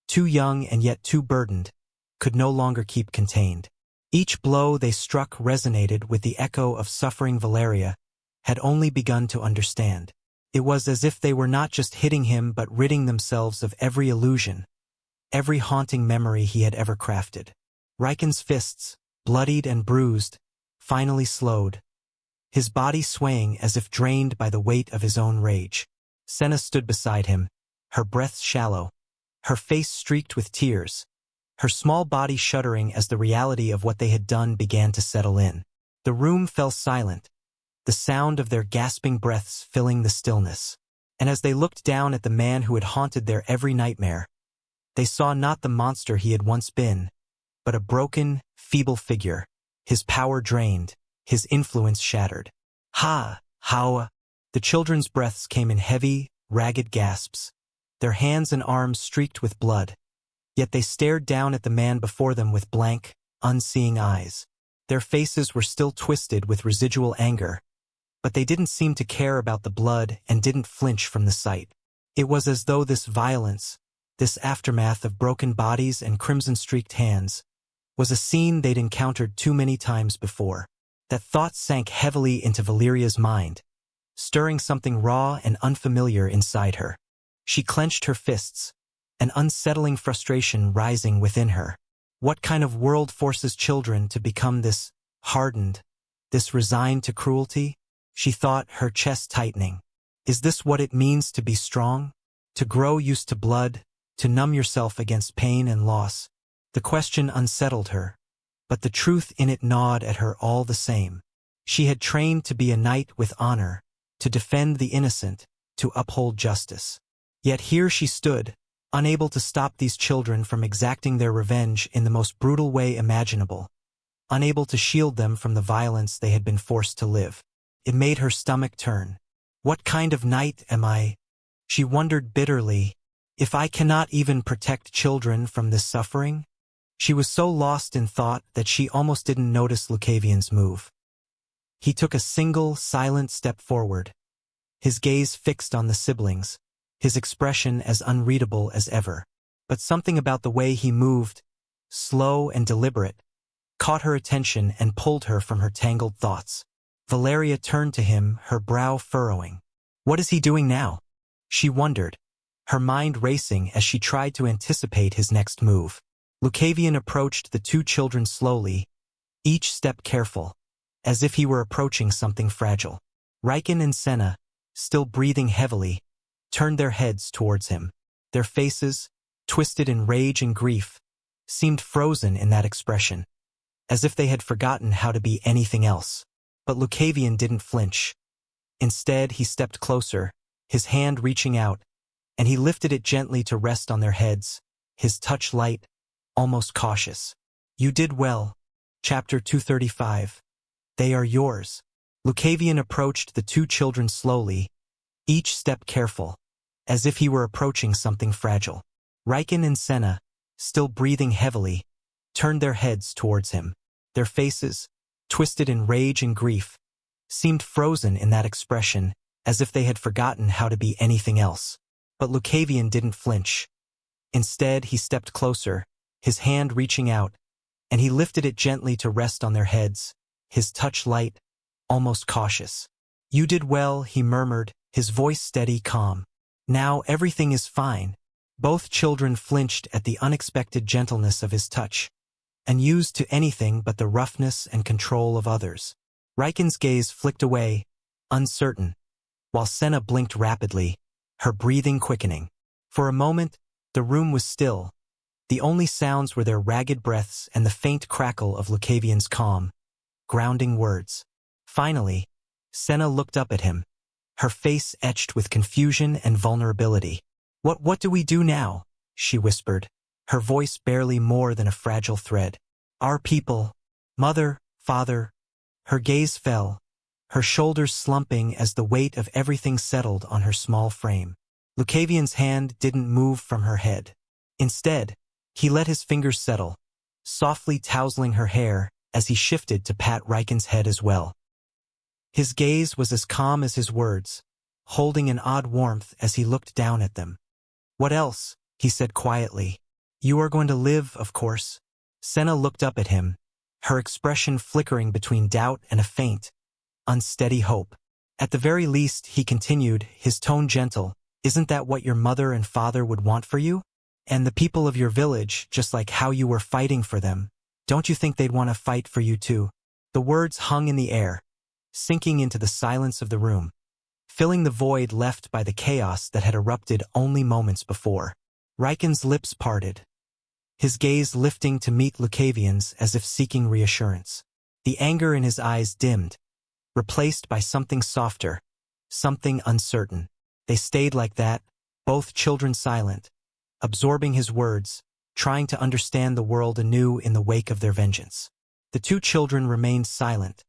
too young and yet too burdened, could no longer keep contained. Each blow they struck resonated with the echo of suffering Valeria had only begun to understand. It was as if they were not just hitting him but ridding themselves of every illusion, every haunting memory he had ever crafted. Riken's fists, bloodied and bruised, finally slowed, his body swaying as if drained by the weight of his own rage. Senna stood beside him, her breath shallow, her face streaked with tears, her small body shuddering as the reality of what they had done began to settle in. The room fell silent, the sound of their gasping breaths filling the stillness. And as they looked down at the man who had haunted their every nightmare, they saw not the monster he had once been, but a broken, feeble figure, his power drained, his influence shattered. "Ha! The children's breaths came in heavy, ragged gasps, their hands and arms streaked with blood, yet they stared down at the man before them with blank, unseeing eyes. Their faces were still twisted with residual anger, but they didn't seem to care about the blood and didn't flinch from the sight. It was as though this violence, this aftermath of broken bodies and crimson-streaked hands, was a scene they'd encountered too many times before. That thought sank heavily into Valeria's mind, stirring something raw and unfamiliar inside her. She clenched her fists, an unsettling frustration rising within her. What kind of world forces children to become this hardened, this resigned to cruelty? She thought, her chest tightening. Is this what it means to be strong? To grow used to blood, to numb yourself against pain and loss? The question unsettled her, but the truth in it gnawed at her all the same. She had trained to be a knight with honor, to defend the innocent, to uphold justice. Yet here she stood, unable to stop these children from exacting their revenge in the most brutal way imaginable, unable to shield them from the violence they had been forced to live. It made her stomach turn. What kind of knight am I? She wondered bitterly. If I cannot even protect children from this suffering? She was so lost in thought that she almost didn't notice Lucavion's move. He took a single, silent step forward, his gaze fixed on the siblings, his expression as unreadable as ever. But something about the way he moved, slow and deliberate, caught her attention and pulled her from her tangled thoughts. Valeria turned to him, her brow furrowing. What is he doing now? She wondered, her mind racing as she tried to anticipate his next move. Lucavion approached the two children slowly, each step careful, as if he were approaching something fragile. Riken and Senna, still breathing heavily, turned their heads towards him. Their faces, twisted in rage and grief, seemed frozen in that expression, as if they had forgotten how to be anything else. But Lucavion didn't flinch. Instead, he stepped closer, his hand reaching out, and he lifted it gently to rest on their heads, his touch light, almost cautious. "You did well." Chapter 235. "They are yours." Lucavion approached the two children slowly, each step careful, as if he were approaching something fragile. Riken and Senna, still breathing heavily, turned their heads towards him. Their faces, twisted in rage and grief, seemed frozen in that expression, as if they had forgotten how to be anything else. But Lucavion didn't flinch. Instead, he stepped closer, his hand reaching out, and he lifted it gently to rest on their heads, his touch light, almost cautious. "You did well," he murmured, his voice steady, calm. "Now everything is fine." Both children flinched at the unexpected gentleness of his touch, unused to anything but the roughness and control of others. Riken's gaze flicked away, uncertain, while Senna blinked rapidly, her breathing quickening. For a moment, the room was still. The only sounds were their ragged breaths and the faint crackle of Lucavion's calm, grounding words. Finally, Senna looked up at him, her face etched with confusion and vulnerability. What do we do now?" she whispered, her voice barely more than a fragile thread. "Our people, mother, father." Her gaze fell, her shoulders slumping as the weight of everything settled on her small frame. Lucavion's hand didn't move from her head. Instead, he let his fingers settle, softly tousling her hair as he shifted to pat Riken's head as well. His gaze was as calm as his words, holding an odd warmth as he looked down at them. "What else?" he said quietly. "You are going to live, of course." Senna looked up at him, her expression flickering between doubt and a faint, unsteady hope. "At the very least," he continued, his tone gentle, "isn't that what your mother and father would want for you? And the people of your village, just like how you were fighting for them, don't you think they'd want to fight for you too?" The words hung in the air, sinking into the silence of the room, filling the void left by the chaos that had erupted only moments before. Riken's lips parted, his gaze lifting to meet Lucavion's as if seeking reassurance. The anger in his eyes dimmed, replaced by something softer, something uncertain. They stayed like that, both children silent, absorbing his words, trying to understand the world anew in the wake of their vengeance. The two children remained silent,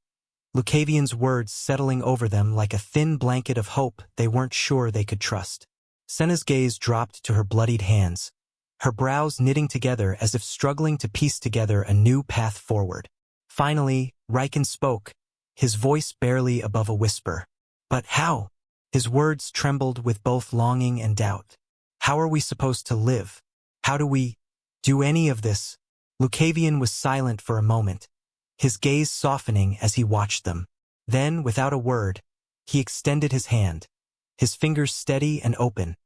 Lucavion's words settling over them like a thin blanket of hope they weren't sure they could trust. Senna's gaze dropped to her bloodied hands, her brows knitting together as if struggling to piece together a new path forward. Finally, Riken spoke, his voice barely above a whisper. "But how?" His words trembled with both longing and doubt. "How are we supposed to live? How do we do any of this?" Lucavion was silent for a moment, his gaze softening as he watched them. Then, without a word, he extended his hand, his fingers steady and open,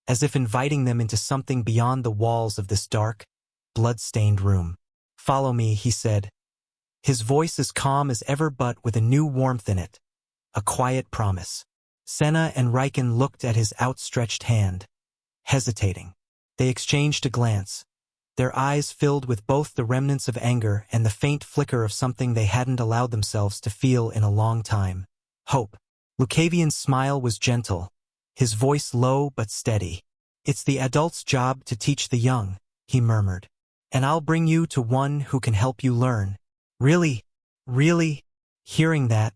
as if inviting them into something beyond the walls of this dark, blood-stained room. "Follow me," he said, his voice as calm as ever but with a new warmth in it, a quiet promise. Senna and Riken looked at his outstretched hand, hesitating. They exchanged a glance, their eyes filled with both the remnants of anger and the faint flicker of something they hadn't allowed themselves to feel in a long time. Hope. Lucavion's smile was gentle, his voice low but steady. "It's the adult's job to teach the young," he murmured. "And I'll bring you to one who can help you learn." "Really? Really?" Hearing that,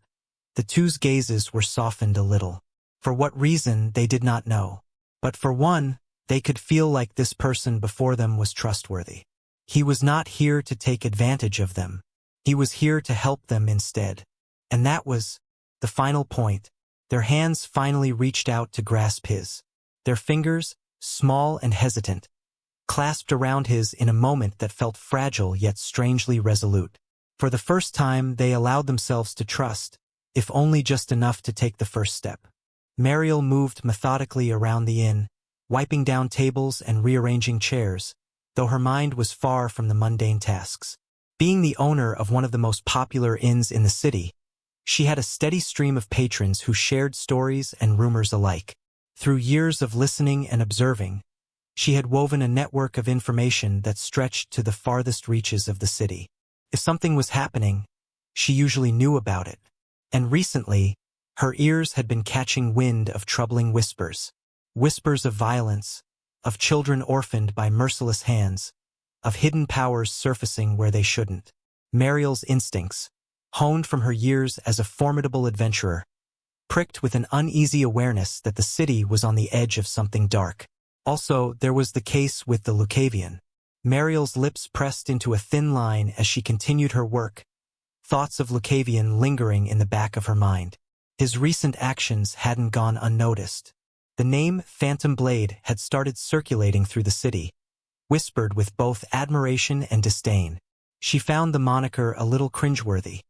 the two's gazes were softened a little. For what reason, they did not know. But for one, they could feel like this person before them was trustworthy. He was not here to take advantage of them. He was here to help them instead. And that was the final point. Their hands finally reached out to grasp his. Their fingers, small and hesitant, clasped around his in a moment that felt fragile yet strangely resolute. For the first time, they allowed themselves to trust, if only just enough to take the first step. Mariel moved methodically around the inn, wiping down tables and rearranging chairs, though her mind was far from the mundane tasks. Being the owner of one of the most popular inns in the city, She had a steady stream of patrons who shared stories and rumors alike. Through years of listening and observing, she had woven a network of information that stretched to the farthest reaches of the city. If something was happening, she usually knew about it. And recently, her ears had been catching wind of troubling whispers. Whispers of violence, of children orphaned by merciless hands, of hidden powers surfacing where they shouldn't. Mariel's instincts, honed from her years as a formidable adventurer, pricked with an uneasy awareness that the city was on the edge of something dark. Also, there was the case with the Lucavion. Mariel's lips pressed into a thin line as she continued her work, thoughts of Lucavion lingering in the back of her mind. His recent actions hadn't gone unnoticed. The name Phantom Blade had started circulating through the city, whispered with both admiration and disdain. She found the moniker a little cringeworthy,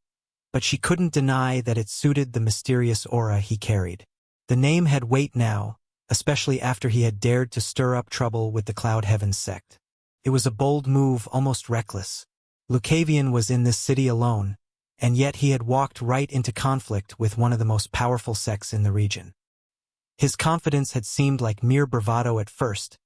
but she couldn't deny that it suited the mysterious aura he carried. The name had weight now, especially after he had dared to stir up trouble with the Cloud Heavens sect. It was a bold move, almost reckless. Lucavion was in this city alone, and yet he had walked right into conflict with one of the most powerful sects in the region. His confidence had seemed like mere bravado at first,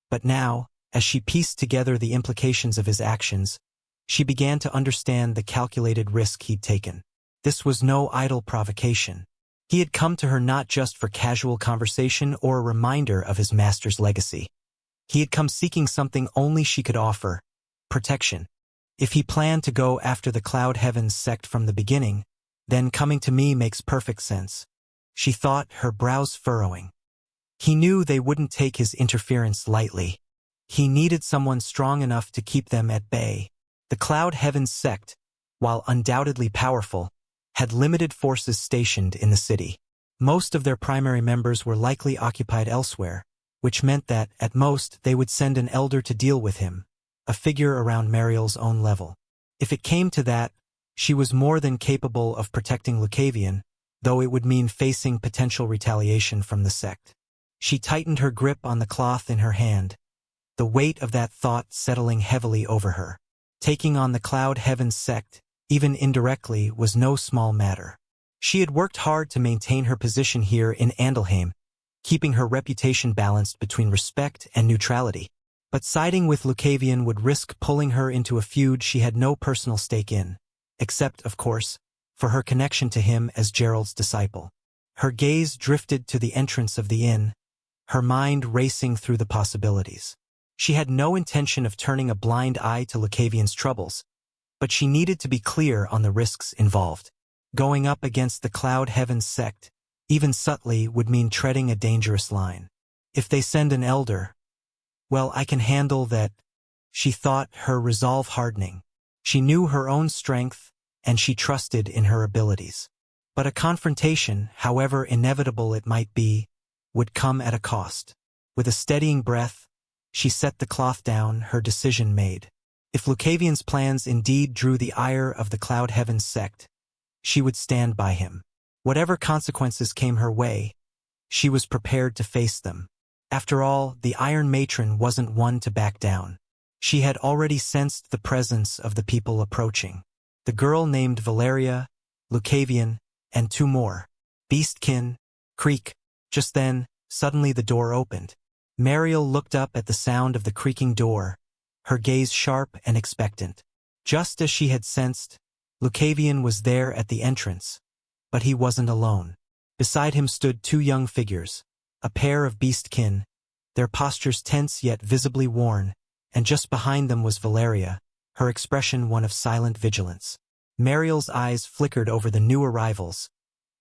but now, as she pieced together the implications of his actions, she began to understand the calculated risk he'd taken. This was no idle provocation. He had come to her not just for casual conversation or a reminder of his master's legacy. He had come seeking something only she could offer: protection. If he planned to go after the Cloud Heavens sect from the beginning, then coming to me makes perfect sense, she thought, her brows furrowing. He knew they wouldn't take his interference lightly. He needed someone strong enough to keep them at bay. The Cloud Heavens sect, while undoubtedly powerful, had limited forces stationed in the city. Most of their primary members were likely occupied elsewhere, which meant that, at most, they would send an elder to deal with him, a figure around Mariel's own level. If it came to that, she was more than capable of protecting Lucavion, though it would mean facing potential retaliation from the sect. She tightened her grip on the cloth in her hand, the weight of that thought settling heavily over her. Taking on the Cloud Heavens sect, even indirectly, was no small matter. She had worked hard to maintain her position here in Andelheim, keeping her reputation balanced between respect and neutrality. But siding with Lucavion would risk pulling her into a feud she had no personal stake in, except, of course, for her connection to him as Gerald's disciple. Her gaze drifted to the entrance of the inn, her mind racing through the possibilities. She had no intention of turning a blind eye to Lucavion's troubles, but she needed to be clear on the risks involved. Going up against the Cloud Heavens sect, even subtly, would mean treading a dangerous line. If they send an elder, well, I can handle that, she thought, her resolve hardening. She knew her own strength, and she trusted in her abilities. But a confrontation, however inevitable it might be, would come at a cost. With a steadying breath, she set the cloth down, her decision made. If Lucavion's plans indeed drew the ire of the Cloud Heavens sect, she would stand by him. Whatever consequences came her way, she was prepared to face them. After all, the Iron Matron wasn't one to back down. She had already sensed the presence of the people approaching. The girl named Valeria, Lucavion, and two more, Beastkin, Creak. Just then, suddenly the door opened. Mariel looked up at the sound of the creaking door, her gaze sharp and expectant. Just as she had sensed, Lucavion was there at the entrance, but he wasn't alone. Beside him stood two young figures, a pair of beastkin, their postures tense yet visibly worn, and just behind them was Valeria, her expression one of silent vigilance. Mariel's eyes flickered over the new arrivals,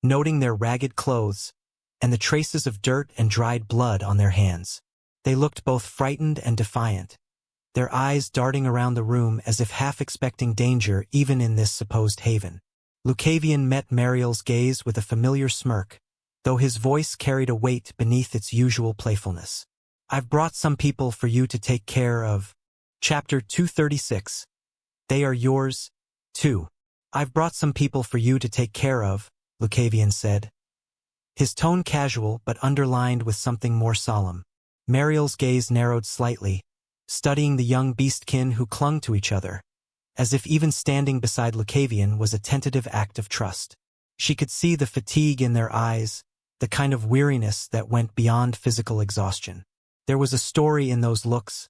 noting their ragged clothes and the traces of dirt and dried blood on their hands. They looked both frightened and defiant, their eyes darting around the room as if half expecting danger even in this supposed haven. Lucavion met Mariel's gaze with a familiar smirk, though his voice carried a weight beneath its usual playfulness. I've brought some people for you to take care of. Chapter 236. They are yours, too. I've brought some people for you to take care of, Lucavion said, his tone casual but underlined with something more solemn. Mariel's gaze narrowed slightly, studying the young beastkin who clung to each other, as if even standing beside Lucavion was a tentative act of trust. She could see the fatigue in their eyes, the kind of weariness that went beyond physical exhaustion. There was a story in those looks,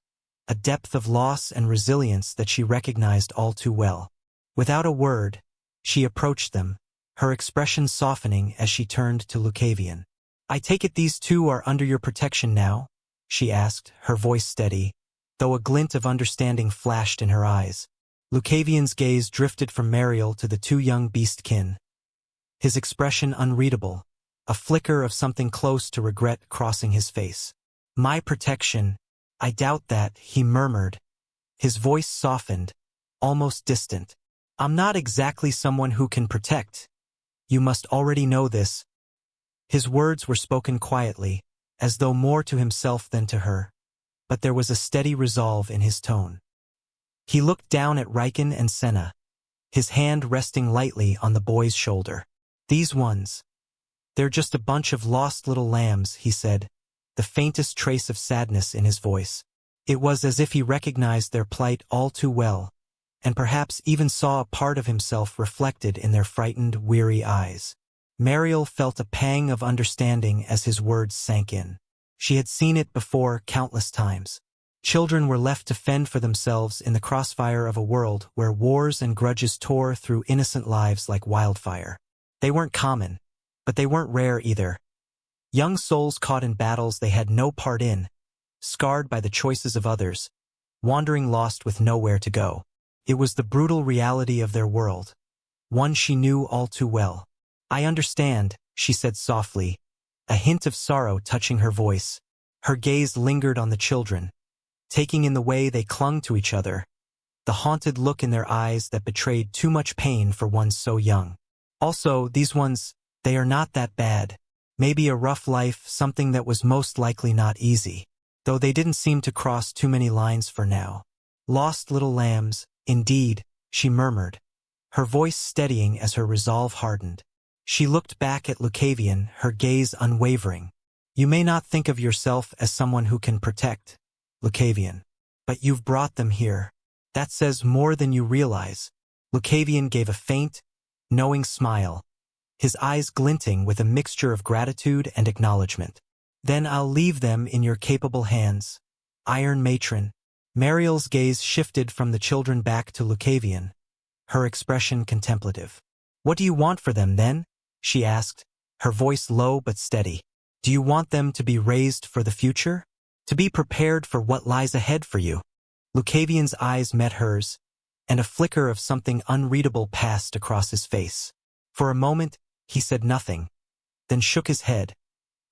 a depth of loss and resilience that she recognized all too well. Without a word, she approached them, her expression softening as she turned to Lucavion. "I take it these two are under your protection now?" she asked, her voice steady, though a glint of understanding flashed in her eyes. Lucavion's gaze drifted from Mariel to the two young beastkin, his expression unreadable, a flicker of something close to regret crossing his face. "My protection? I doubt that," he murmured. His voice softened, almost distant. "I'm not exactly someone who can protect. You must already know this." His words were spoken quietly, as though more to himself than to her, but there was a steady resolve in his tone. He looked down at Riken and Senna, his hand resting lightly on the boy's shoulder. "These ones. They're just a bunch of lost little lambs," he said, the faintest trace of sadness in his voice. It was as if he recognized their plight all too well, and perhaps even saw a part of himself reflected in their frightened, weary eyes. Mariel felt a pang of understanding as his words sank in. She had seen it before countless times. Children were left to fend for themselves in the crossfire of a world where wars and grudges tore through innocent lives like wildfire. They weren't common, but they weren't rare either. Young souls caught in battles they had no part in, scarred by the choices of others, wandering lost with nowhere to go. It was the brutal reality of their world, one she knew all too well. "I understand," she said softly, a hint of sorrow touching her voice. Her gaze lingered on the children, taking in the way they clung to each other, the haunted look in their eyes that betrayed too much pain for one so young. "Also, these ones, they are not that bad. Maybe a rough life, something that was most likely not easy, though they didn't seem to cross too many lines for now. Lost little lambs, indeed," she murmured, her voice steadying as her resolve hardened. She looked back at Lucavion, her gaze unwavering. "You may not think of yourself as someone who can protect, Lucavion, but you've brought them here. That says more than you realize." Lucavion gave a faint, knowing smile, his eyes glinting with a mixture of gratitude and acknowledgement. "Then I'll leave them in your capable hands, Iron Matron." Mariel's gaze shifted from the children back to Lucavion, her expression contemplative. "What do you want for them, then?" she asked, her voice low but steady. "Do you want them to be raised for the future? To be prepared for what lies ahead for you?" Lucavion's eyes met hers, and a flicker of something unreadable passed across his face. For a moment, he said nothing, then shook his head,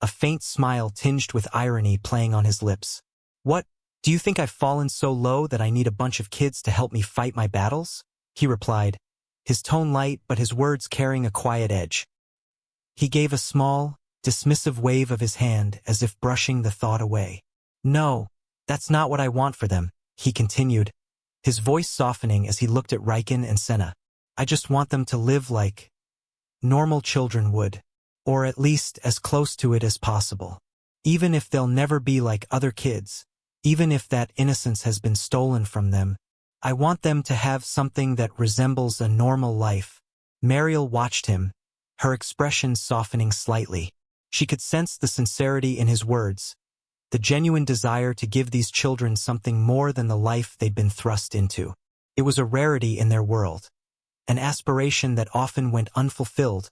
a faint smile tinged with irony playing on his lips. "What, do you think I've fallen so low that I need a bunch of kids to help me fight my battles?" he replied, his tone light but his words carrying a quiet edge. He gave a small, dismissive wave of his hand as if brushing the thought away. "No, that's not what I want for them," he continued, his voice softening as he looked at Riken and Senna. "I just want them to live like normal children would, or at least as close to it as possible. Even if they'll never be like other kids, even if that innocence has been stolen from them, I want them to have something that resembles a normal life." Mariel watched him, her expression softening slightly. She could sense the sincerity in his words, the genuine desire to give these children something more than the life they'd been thrust into. It was a rarity in their world, an aspiration that often went unfulfilled,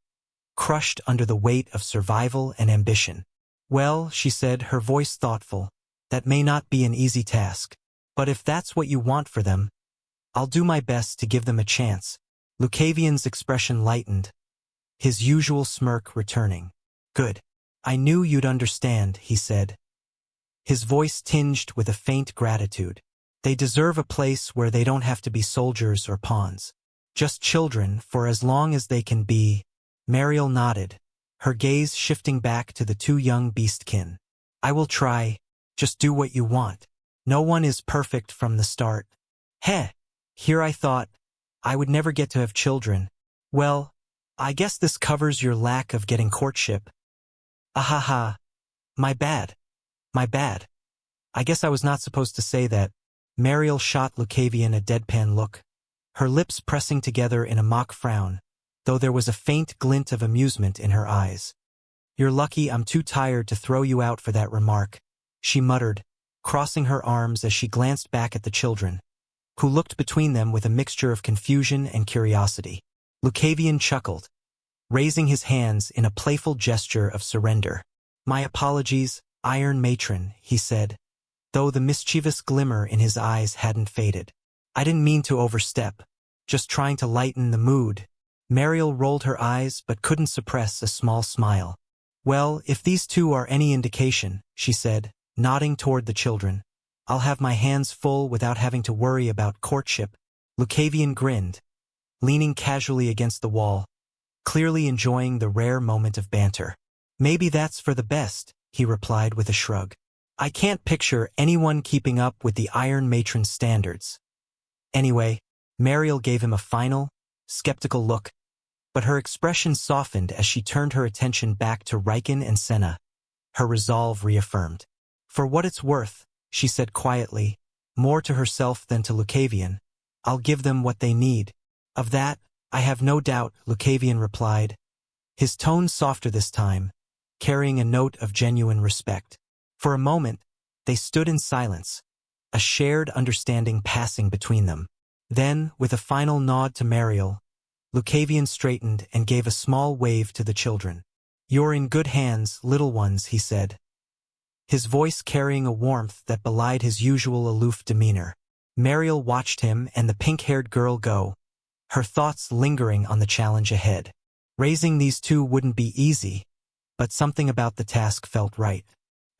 crushed under the weight of survival and ambition. "Well," she said, her voice thoughtful, "that may not be an easy task. But if that's what you want for them, I'll do my best to give them a chance." Lucavion's expression lightened, his usual smirk returning. "Good. I knew you'd understand," he said, his voice tinged with a faint gratitude. "They deserve a place where they don't have to be soldiers or pawns. Just children for as long as they can be." Mariel nodded, her gaze shifting back to the two young beastkin. "I will try. Just do what you want. No one is perfect from the start." "Heh, here I thought I would never get to have children. Well, I guess this covers your lack of getting courtship." "Ahaha. My bad. My bad. I guess I was not supposed to say that." Mariel shot Lucavion a deadpan look, her lips pressing together in a mock frown, though there was a faint glint of amusement in her eyes. "You're lucky I'm too tired to throw you out for that remark," she muttered, crossing her arms as she glanced back at the children, who looked between them with a mixture of confusion and curiosity. Lucavion chuckled, raising his hands in a playful gesture of surrender. "My apologies, Iron Matron," he said, though the mischievous glimmer in his eyes hadn't faded. "I didn't mean to overstep, just trying to lighten the mood." Mariel rolled her eyes but couldn't suppress a small smile. "Well, if these two are any indication," she said, nodding toward the children, "I'll have my hands full without having to worry about courtship." Lucavion grinned, leaning casually against the wall, clearly enjoying the rare moment of banter. "Maybe that's for the best," he replied with a shrug. "I can't picture anyone keeping up with the Iron Matron's standards." Anyway, Mariel gave him a final, skeptical look, but her expression softened as she turned her attention back to Riken and Senna, her resolve reaffirmed. "For what it's worth," she said quietly, more to herself than to Lucavion, "I'll give them what they need." "Of that, I have no doubt," Lucavion replied, his tone softer this time, carrying a note of genuine respect. For a moment, they stood in silence, a shared understanding passing between them. Then, with a final nod to Mariel, Lucavion straightened and gave a small wave to the children. "You're in good hands, little ones," he said, his voice carrying a warmth that belied his usual aloof demeanor. Mariel watched him and the pink-haired girl go, her thoughts lingering on the challenge ahead. Raising these two wouldn't be easy, but something about the task felt right.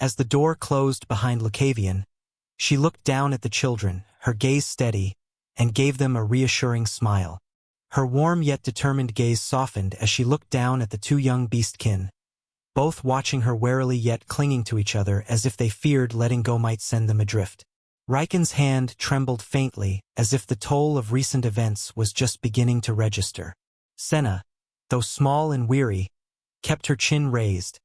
As the door closed behind Lucavion, she looked down at the children, her gaze steady, and gave them a reassuring smile. Her warm yet determined gaze softened as she looked down at the two young beastkin, both watching her warily yet clinging to each other as if they feared letting go might send them adrift. Riken's hand trembled faintly, as if the toll of recent events was just beginning to register. Senna, though small and weary, kept her chin raised,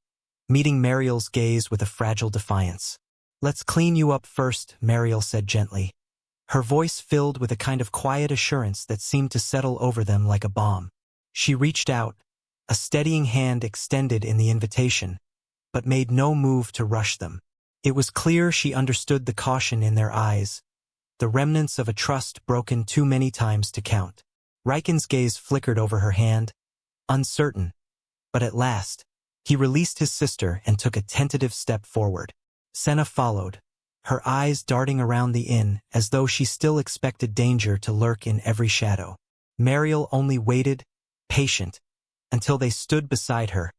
meeting Mariel's gaze with a fragile defiance. "Let's clean you up first," Mariel said gently, her voice filled with a kind of quiet assurance that seemed to settle over them like a balm. She reached out, a steadying hand extended in the invitation, but made no move to rush them. It was clear she understood the caution in their eyes, the remnants of a trust broken too many times to count. Riken's gaze flickered over her hand, uncertain, but at last, he released his sister and took a tentative step forward. Senna followed, her eyes darting around the inn as though she still expected danger to lurk in every shadow. Mariel only waited, patient, until they stood beside her,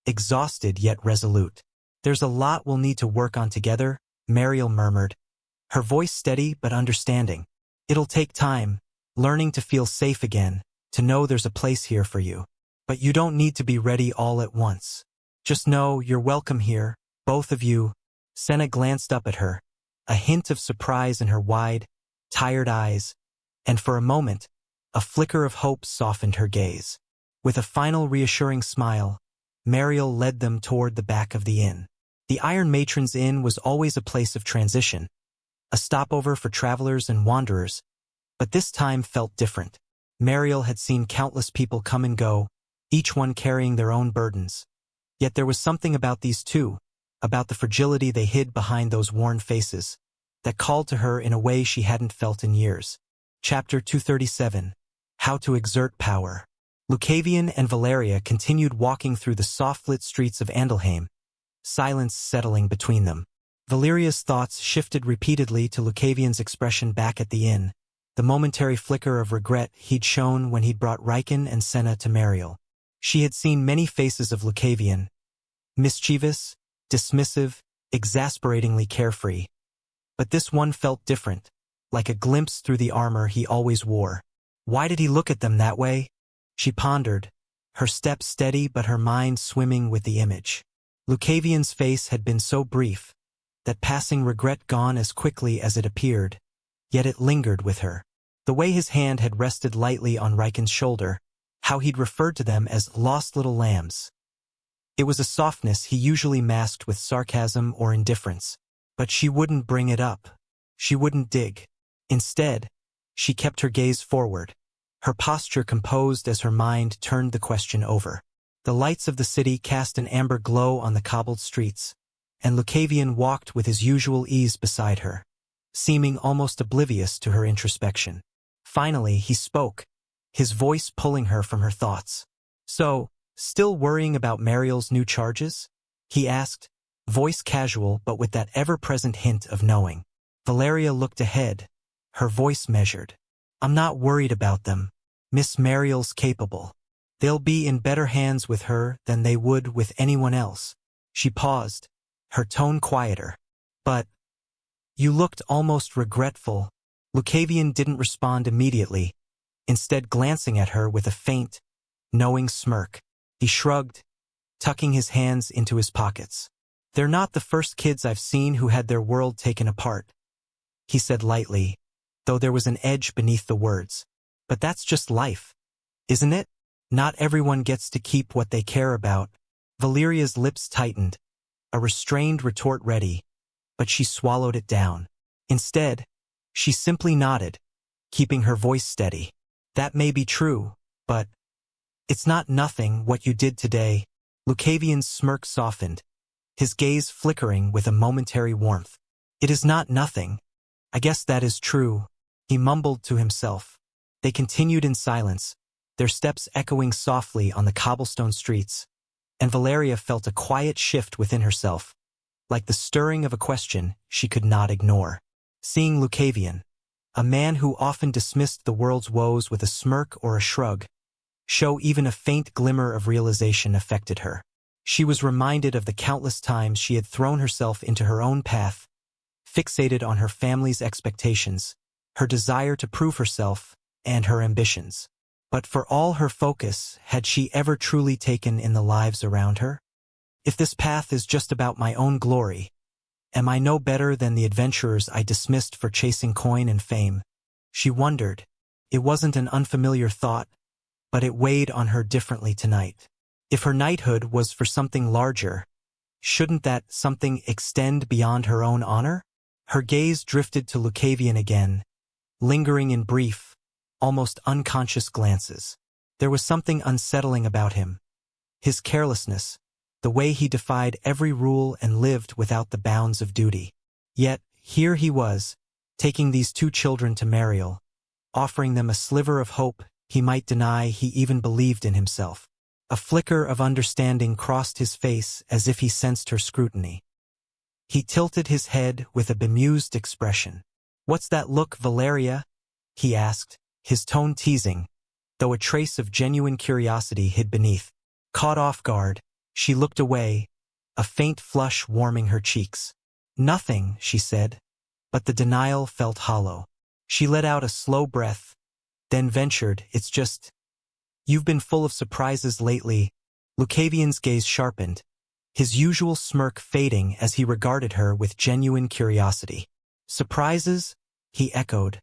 exhausted yet resolute. "There's a lot we'll need to work on together," Mariel murmured, her voice steady but understanding. "It'll take time, learning to feel safe again, to know there's a place here for you. But you don't need to be ready all at once. Just know you're welcome here, both of you." Senna glanced up at her, a hint of surprise in her wide, tired eyes, and for a moment, a flicker of hope softened her gaze. With a final reassuring smile, Mariel led them toward the back of the inn. The Iron Matron's Inn was always a place of transition, a stopover for travelers and wanderers, but this time felt different. Mariel had seen countless people come and go, each one carrying their own burdens. Yet there was something about these two, about the fragility they hid behind those worn faces, that called to her in a way she hadn't felt in years. Chapter 237. How to Exert Power. Lucavion and Valeria continued walking through the soft-lit streets of Andalheim, silence settling between them. Valeria's thoughts shifted repeatedly to Lucavion's expression back at the inn, the momentary flicker of regret he'd shown when he'd brought Riken and Senna to Mariel. She had seen many faces of Lucavion, mischievous, dismissive, exasperatingly carefree. But this one felt different, like a glimpse through the armor he always wore. Why did he look at them that way? She pondered, her step steady but her mind swimming with the image. Lucavion's face had been so brief, that passing regret gone as quickly as it appeared, yet it lingered with her. The way his hand had rested lightly on Riken's shoulder, how he'd referred to them as lost little lambs. It was a softness he usually masked with sarcasm or indifference. But she wouldn't bring it up. She wouldn't dig. Instead, she kept her gaze forward, her posture composed as her mind turned the question over. The lights of the city cast an amber glow on the cobbled streets, and Lucavion walked with his usual ease beside her, seeming almost oblivious to her introspection. Finally, he spoke, his voice pulling her from her thoughts. "So, still worrying about Mariel's new charges?" he asked, voice casual but with that ever-present hint of knowing. Valeria looked ahead, her voice measured. "I'm not worried about them. Miss Mariel's capable. They'll be in better hands with her than they would with anyone else." She paused, her tone quieter. "But you looked almost regretful." Lucavion didn't respond immediately, instead glancing at her with a faint, knowing smirk. He shrugged, tucking his hands into his pockets. "They're not the first kids I've seen who had their world taken apart," he said lightly, though there was an edge beneath the words. "But that's just life, isn't it? Not everyone gets to keep what they care about." Valeria's lips tightened, a restrained retort ready, but she swallowed it down. Instead, she simply nodded, keeping her voice steady. "That may be true, but it's not nothing what you did today." Lucavion's smirk softened, his gaze flickering with a momentary warmth. "It is not nothing. I guess that is true," he mumbled to himself. They continued in silence, their steps echoing softly on the cobblestone streets, and Valeria felt a quiet shift within herself, like the stirring of a question she could not ignore. Seeing Lucavion, a man who often dismissed the world's woes with a smirk or a shrug, show even a faint glimmer of realization affected her. She was reminded of the countless times she had thrown herself into her own path, fixated on her family's expectations, her desire to prove herself, and her ambitions. But for all her focus, had she ever truly taken in the lives around her? If this path is just about my own glory, am I no better than the adventurers I dismissed for chasing coin and fame? She wondered. It wasn't an unfamiliar thought, but it weighed on her differently tonight. If her knighthood was for something larger, shouldn't that something extend beyond her own honor? Her gaze drifted to Lucavion again, lingering in brief, almost unconscious glances. There was something unsettling about him. His carelessness, the way he defied every rule and lived without the bounds of duty. Yet, here he was, taking these two children to Mariel, offering them a sliver of hope he might deny he even believed in himself. A flicker of understanding crossed his face as if he sensed her scrutiny. He tilted his head with a bemused expression. "What's that look, Valeria?" he asked, his tone teasing, though a trace of genuine curiosity hid beneath. Caught off guard, she looked away, a faint flush warming her cheeks. "Nothing," she said, but the denial felt hollow. She let out a slow breath, then ventured, "It's just, you've been full of surprises lately." Lucavion's gaze sharpened, his usual smirk fading as he regarded her with genuine curiosity. "Surprises?" he echoed,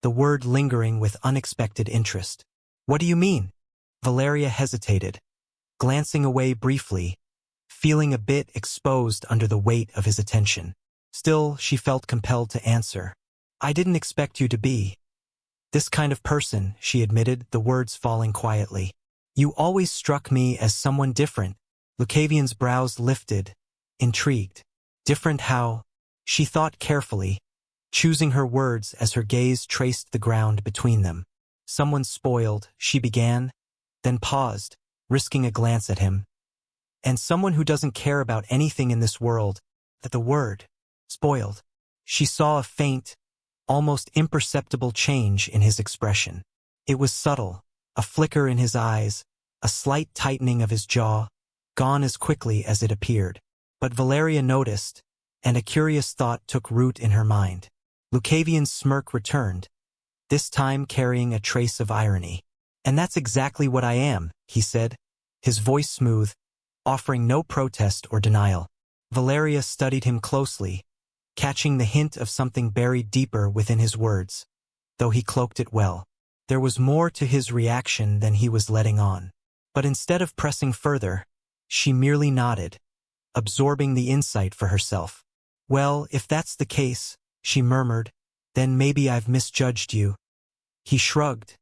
the word lingering with unexpected interest. "What do you mean?" Valeria hesitated, glancing away briefly, feeling a bit exposed under the weight of his attention. Still, she felt compelled to answer. "I didn't expect you to be this kind of person," she admitted, the words falling quietly. "You always struck me as someone different." Lucavion's brows lifted, intrigued. "Different how?" She thought carefully, choosing her words as her gaze traced the ground between them. "Someone spoiled," she began, then paused, risking a glance at him. "And someone who doesn't care about anything in this world." At the word, spoiled, she saw a faint, almost imperceptible change in his expression. It was subtle, a flicker in his eyes, a slight tightening of his jaw, gone as quickly as it appeared. But Valeria noticed, and a curious thought took root in her mind. Lucavion's smirk returned, this time carrying a trace of irony. "And that's exactly what I am," he said, his voice smooth, offering no protest or denial. Valeria studied him closely, catching the hint of something buried deeper within his words, though he cloaked it well. There was more to his reaction than he was letting on. But instead of pressing further, she merely nodded, absorbing the insight for herself. "Well, if that's the case," she murmured, "then maybe I've misjudged you." He shrugged,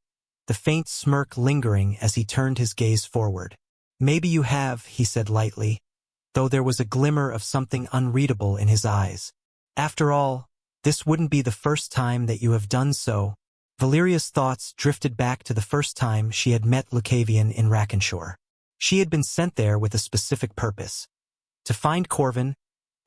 the faint smirk lingering as he turned his gaze forward. "Maybe you have," he said lightly, though there was a glimmer of something unreadable in his eyes. "After all, this wouldn't be the first time that you have done so." Valeria's thoughts drifted back to the first time she had met Lucavion in Rakenshore. She had been sent there with a specific purpose: to find Corvin,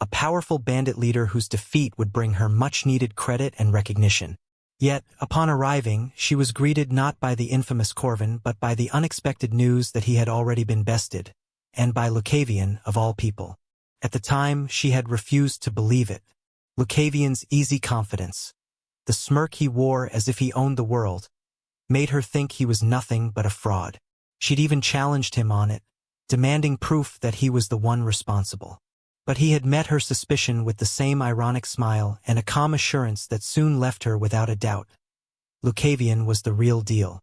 a powerful bandit leader whose defeat would bring her much-needed credit and recognition. Yet, upon arriving, she was greeted not by the infamous Corvin but by the unexpected news that he had already been bested, and by Lucavion of all people. At the time, she had refused to believe it. Lucavion's easy confidence, the smirk he wore as if he owned the world, made her think he was nothing but a fraud. She'd even challenged him on it, demanding proof that he was the one responsible. But he had met her suspicion with the same ironic smile and a calm assurance that soon left her without a doubt. Lucavion was the real deal.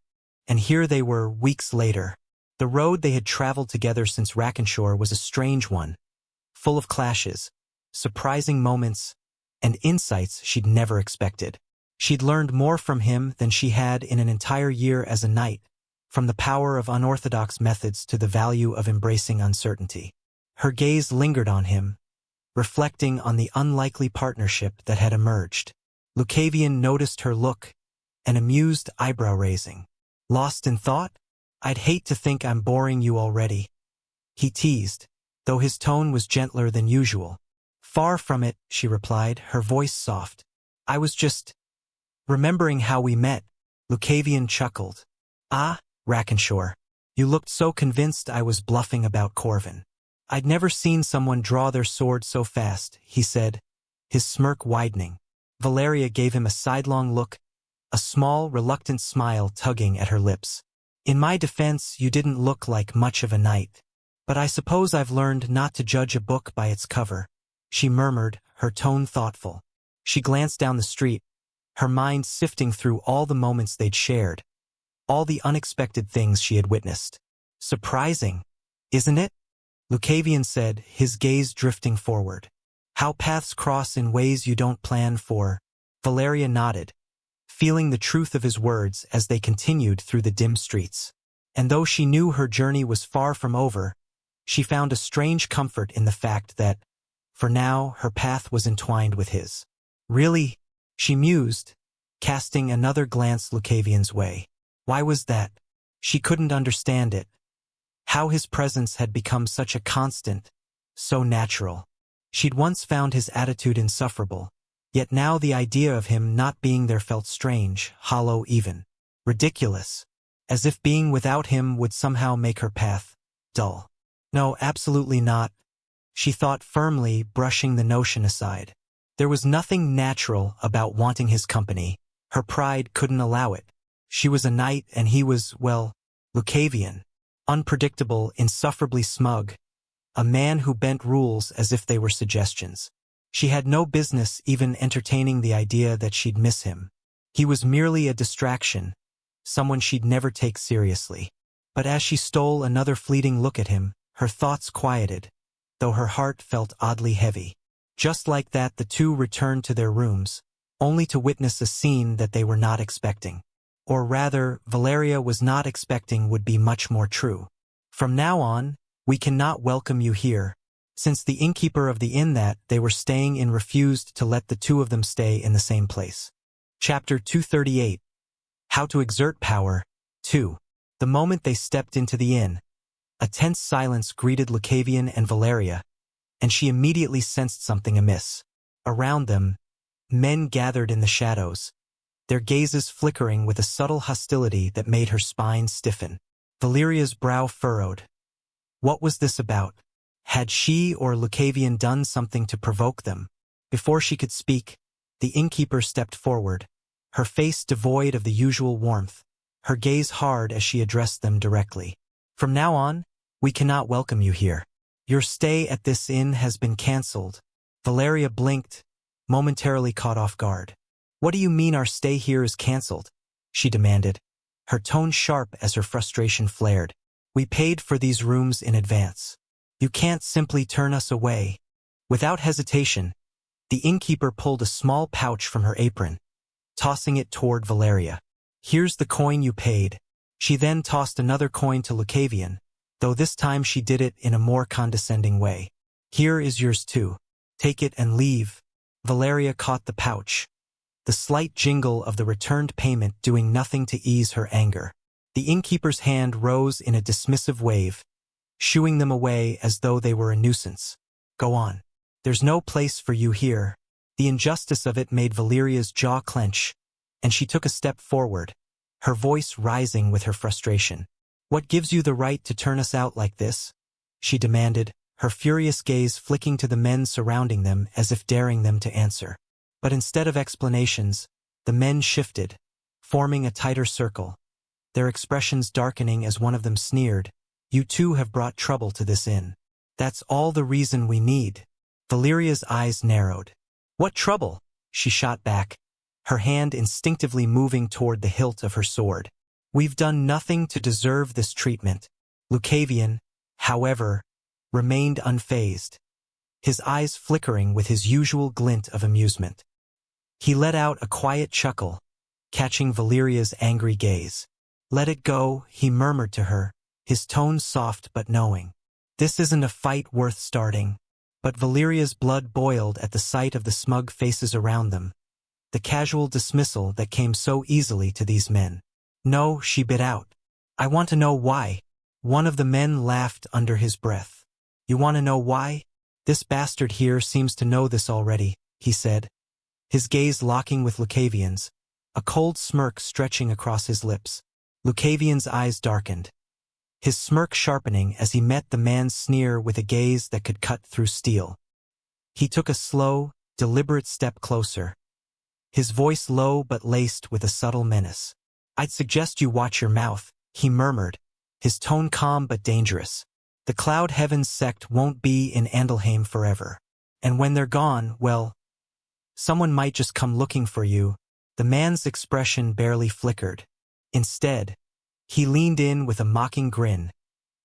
And here they were, weeks later. The road they had traveled together since Rakenshore was a strange one, full of clashes, surprising moments, and insights she'd never expected. She'd learned more from him than she had in an entire year as a knight, from the power of unorthodox methods to the value of embracing uncertainty. Her gaze lingered on him, reflecting on the unlikely partnership that had emerged. Lucavion noticed her look, an amused eyebrow-raising. "Lost in thought? I'd hate to think I'm boring you already," he teased, though his tone was gentler than usual. "Far from it," she replied, her voice soft. "I was just remembering how we met." Lucavion chuckled. "Ah, Rakenshore. You looked so convinced I was bluffing about Corvin." "I'd never seen someone draw their sword so fast," he said, his smirk widening. Valeria gave him a sidelong look, a small, reluctant smile tugging at her lips. "In my defense, you didn't look like much of a knight. But I suppose I've learned not to judge a book by its cover," she murmured, her tone thoughtful. She glanced down the street, her mind sifting through all the moments they'd shared, all the unexpected things she had witnessed. "Surprising, isn't it?" Lucavion said, his gaze drifting forward. "How paths cross in ways you don't plan for." Valeria nodded, feeling the truth of his words as they continued through the dim streets. And though she knew her journey was far from over, she found a strange comfort in the fact that, for now, her path was entwined with his. "Really?" she mused, casting another glance Lucavion's way. Why was that? She couldn't understand it. How his presence had become such a constant, so natural. She'd once found his attitude insufferable, yet now the idea of him not being there felt strange, hollow even, ridiculous, as if being without him would somehow make her path dull. No, absolutely not, she thought firmly, brushing the notion aside. There was nothing natural about wanting his company. Her pride couldn't allow it. She was a knight and he was, well, Lucavion. Unpredictable, insufferably smug, a man who bent rules as if they were suggestions. She had no business even entertaining the idea that she'd miss him. He was merely a distraction, someone she'd never take seriously. But as she stole another fleeting look at him, her thoughts quieted, though her heart felt oddly heavy. Just like that, the two returned to their rooms, only to witness a scene that they were not expecting. Or rather, Valeria was not expecting would be much more true. "From now on, we cannot welcome you here," since the innkeeper of the inn that they were staying in refused to let the two of them stay in the same place. Chapter 238. How to Exert Power. 2. The moment they stepped into the inn, a tense silence greeted Lucavion and Valeria, and she immediately sensed something amiss. Around them, men gathered in the shadows, their gazes flickering with a subtle hostility that made her spine stiffen. Valeria's brow furrowed. What was this about? Had she or Lucavion done something to provoke them? Before she could speak, the innkeeper stepped forward, her face devoid of the usual warmth, her gaze hard as she addressed them directly. "From now on, we cannot welcome you here. Your stay at this inn has been cancelled." Valeria blinked, momentarily caught off guard. "What do you mean our stay here is cancelled?" she demanded, her tone sharp as her frustration flared. "We paid for these rooms in advance. You can't simply turn us away." Without hesitation, the innkeeper pulled a small pouch from her apron, tossing it toward Valeria. "Here's the coin you paid. She then tossed another coin to Lucavion, though this time she did it in a more condescending way. Here is yours too. Take it and leave. Valeria caught the pouch, the slight jingle of the returned payment doing nothing to ease her anger. The innkeeper's hand rose in a dismissive wave, shooing them away as though they were a nuisance. Go on. There's no place for you here. The injustice of it made Valeria's jaw clench, and she took a step forward, her voice rising with her frustration. What gives you the right to turn us out like this? She demanded, her furious gaze flicking to the men surrounding them as if daring them to answer. But instead of explanations, the men shifted, forming a tighter circle, their expressions darkening as one of them sneered, You too have brought trouble to this inn. That's all the reason we need. Valeria's eyes narrowed. What trouble? She shot back, her hand instinctively moving toward the hilt of her sword. We've done nothing to deserve this treatment. Lucavion, however, remained unfazed, his eyes flickering with his usual glint of amusement. He let out a quiet chuckle, catching Valeria's angry gaze. Let it go, he murmured to her, his tone soft but knowing. This isn't a fight worth starting. But Valeria's blood boiled at the sight of the smug faces around them, the casual dismissal that came so easily to these men. No, she bit out. I want to know why. One of the men laughed under his breath. You want to know why? This bastard here seems to know this already, he said, his gaze locking with Lucavion's, a cold smirk stretching across his lips. Lucavion's eyes darkened, his smirk sharpening as he met the man's sneer with a gaze that could cut through steel. He took a slow, deliberate step closer, his voice low but laced with a subtle menace. I'd suggest you watch your mouth, he murmured, his tone calm but dangerous. The Cloud Heavens sect won't be in Andalheim forever. And when they're gone, well, someone might just come looking for you. The man's expression barely flickered. Instead, he leaned in with a mocking grin,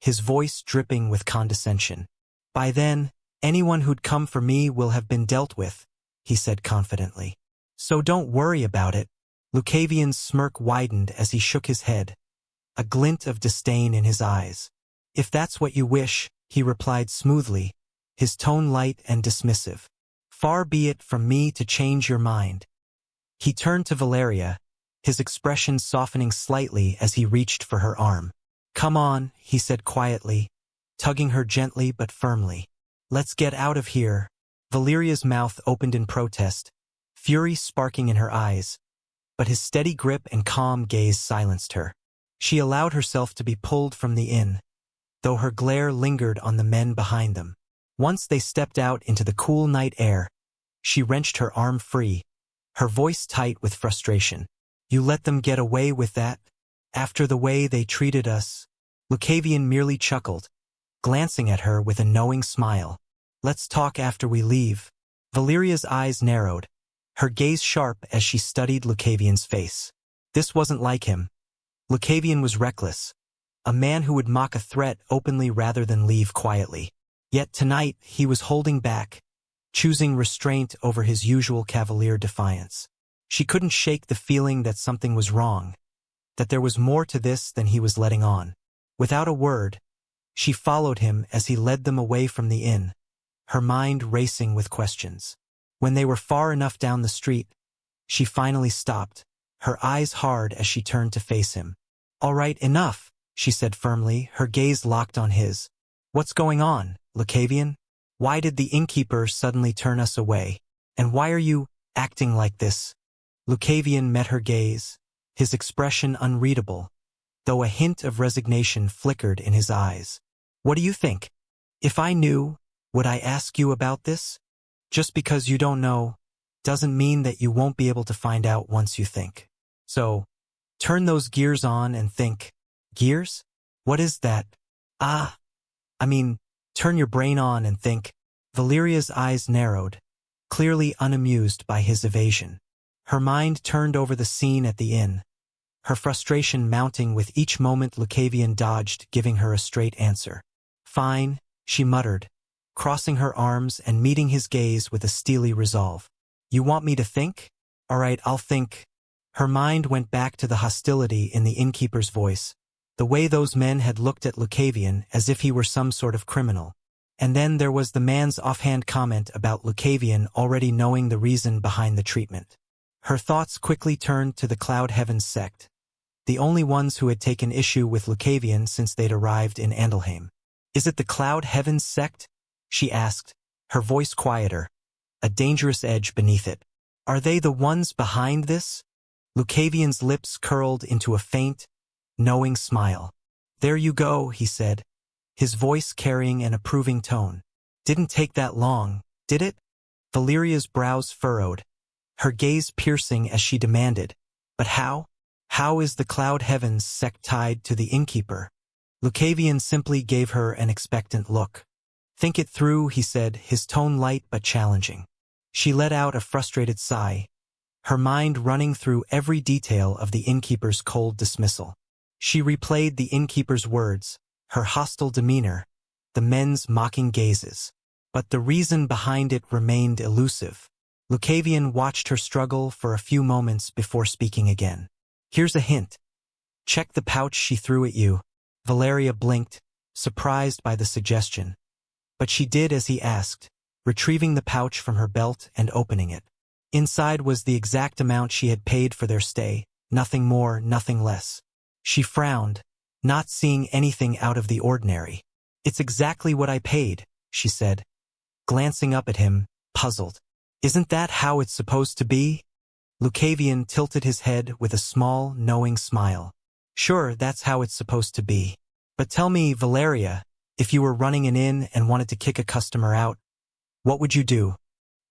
his voice dripping with condescension. By then, anyone who'd come for me will have been dealt with, he said confidently. So don't worry about it. Lucavion's smirk widened as he shook his head, a glint of disdain in his eyes. If that's what you wish, he replied smoothly, his tone light and dismissive. Far be it from me to change your mind. He turned to Valeria, his expression softening slightly as he reached for her arm. Come on, he said quietly, tugging her gently but firmly. Let's get out of here. Valeria's mouth opened in protest, fury sparking in her eyes, but his steady grip and calm gaze silenced her. She allowed herself to be pulled from the inn, though her glare lingered on the men behind them. Once they stepped out into the cool night air, she wrenched her arm free, her voice tight with frustration. You let them get away with that? After the way they treated us? Lucavion merely chuckled, glancing at her with a knowing smile. Let's talk after we leave. Valeria's eyes narrowed, her gaze sharp as she studied Lucavion's face. This wasn't like him. Lucavion was reckless, a man who would mock a threat openly rather than leave quietly. Yet tonight he was holding back, choosing restraint over his usual cavalier defiance. She couldn't shake the feeling that something was wrong, that there was more to this than he was letting on. Without a word, she followed him as he led them away from the inn, her mind racing with questions. When they were far enough down the street, she finally stopped, her eyes hard as she turned to face him. All right, enough, she said firmly, her gaze locked on his. What's going on, Lucavion? Why did the innkeeper suddenly turn us away? And why are you acting like this? Lucavion met her gaze, his expression unreadable, though a hint of resignation flickered in his eyes. What do you think? If I knew, would I ask you about this? Just because you don't know, doesn't mean that you won't be able to find out once you think. So, turn those gears on and think. Gears? What is that? Turn your brain on and think. Valeria's eyes narrowed, clearly unamused by his evasion. Her mind turned over the scene at the inn, her frustration mounting with each moment Lucavion dodged, giving her a straight answer. Fine, she muttered, crossing her arms and meeting his gaze with a steely resolve. You want me to think? All right, I'll think. Her mind went back to the hostility in the innkeeper's voice, The way those men had looked at Lucavion as if he were some sort of criminal. And then there was the man's offhand comment about Lucavion already knowing the reason behind the treatment. Her thoughts quickly turned to the Cloud Heavens sect, the only ones who had taken issue with Lucavion since they'd arrived in Andalheim. "Is it the Cloud Heavens sect?" she asked, her voice quieter, a dangerous edge beneath it. "Are they the ones behind this?" Lucavion's lips curled into a faint, knowing smile. "There you go," he said, his voice carrying an approving tone. "Didn't take that long, did it?" Valeria's brows furrowed, her gaze piercing as she demanded, "But how? How is the Cloud Heavens sect tied to the innkeeper?" Lucavion simply gave her an expectant look. "Think it through," he said, his tone light but challenging. She let out a frustrated sigh, her mind running through every detail of the innkeeper's cold dismissal. She replayed the innkeeper's words, her hostile demeanor, the men's mocking gazes. But the reason behind it remained elusive. Lucavion watched her struggle for a few moments before speaking again. "Here's a hint. Check the pouch she threw at you." Valeria blinked, surprised by the suggestion. But she did as he asked, retrieving the pouch from her belt and opening it. Inside was the exact amount she had paid for their stay, nothing more, nothing less. She frowned, not seeing anything out of the ordinary. "It's exactly what I paid," she said, glancing up at him, puzzled. "Isn't that how it's supposed to be?" Lucavion tilted his head with a small, knowing smile. "Sure, that's how it's supposed to be. But tell me, Valeria, if you were running an inn and wanted to kick a customer out, what would you do?"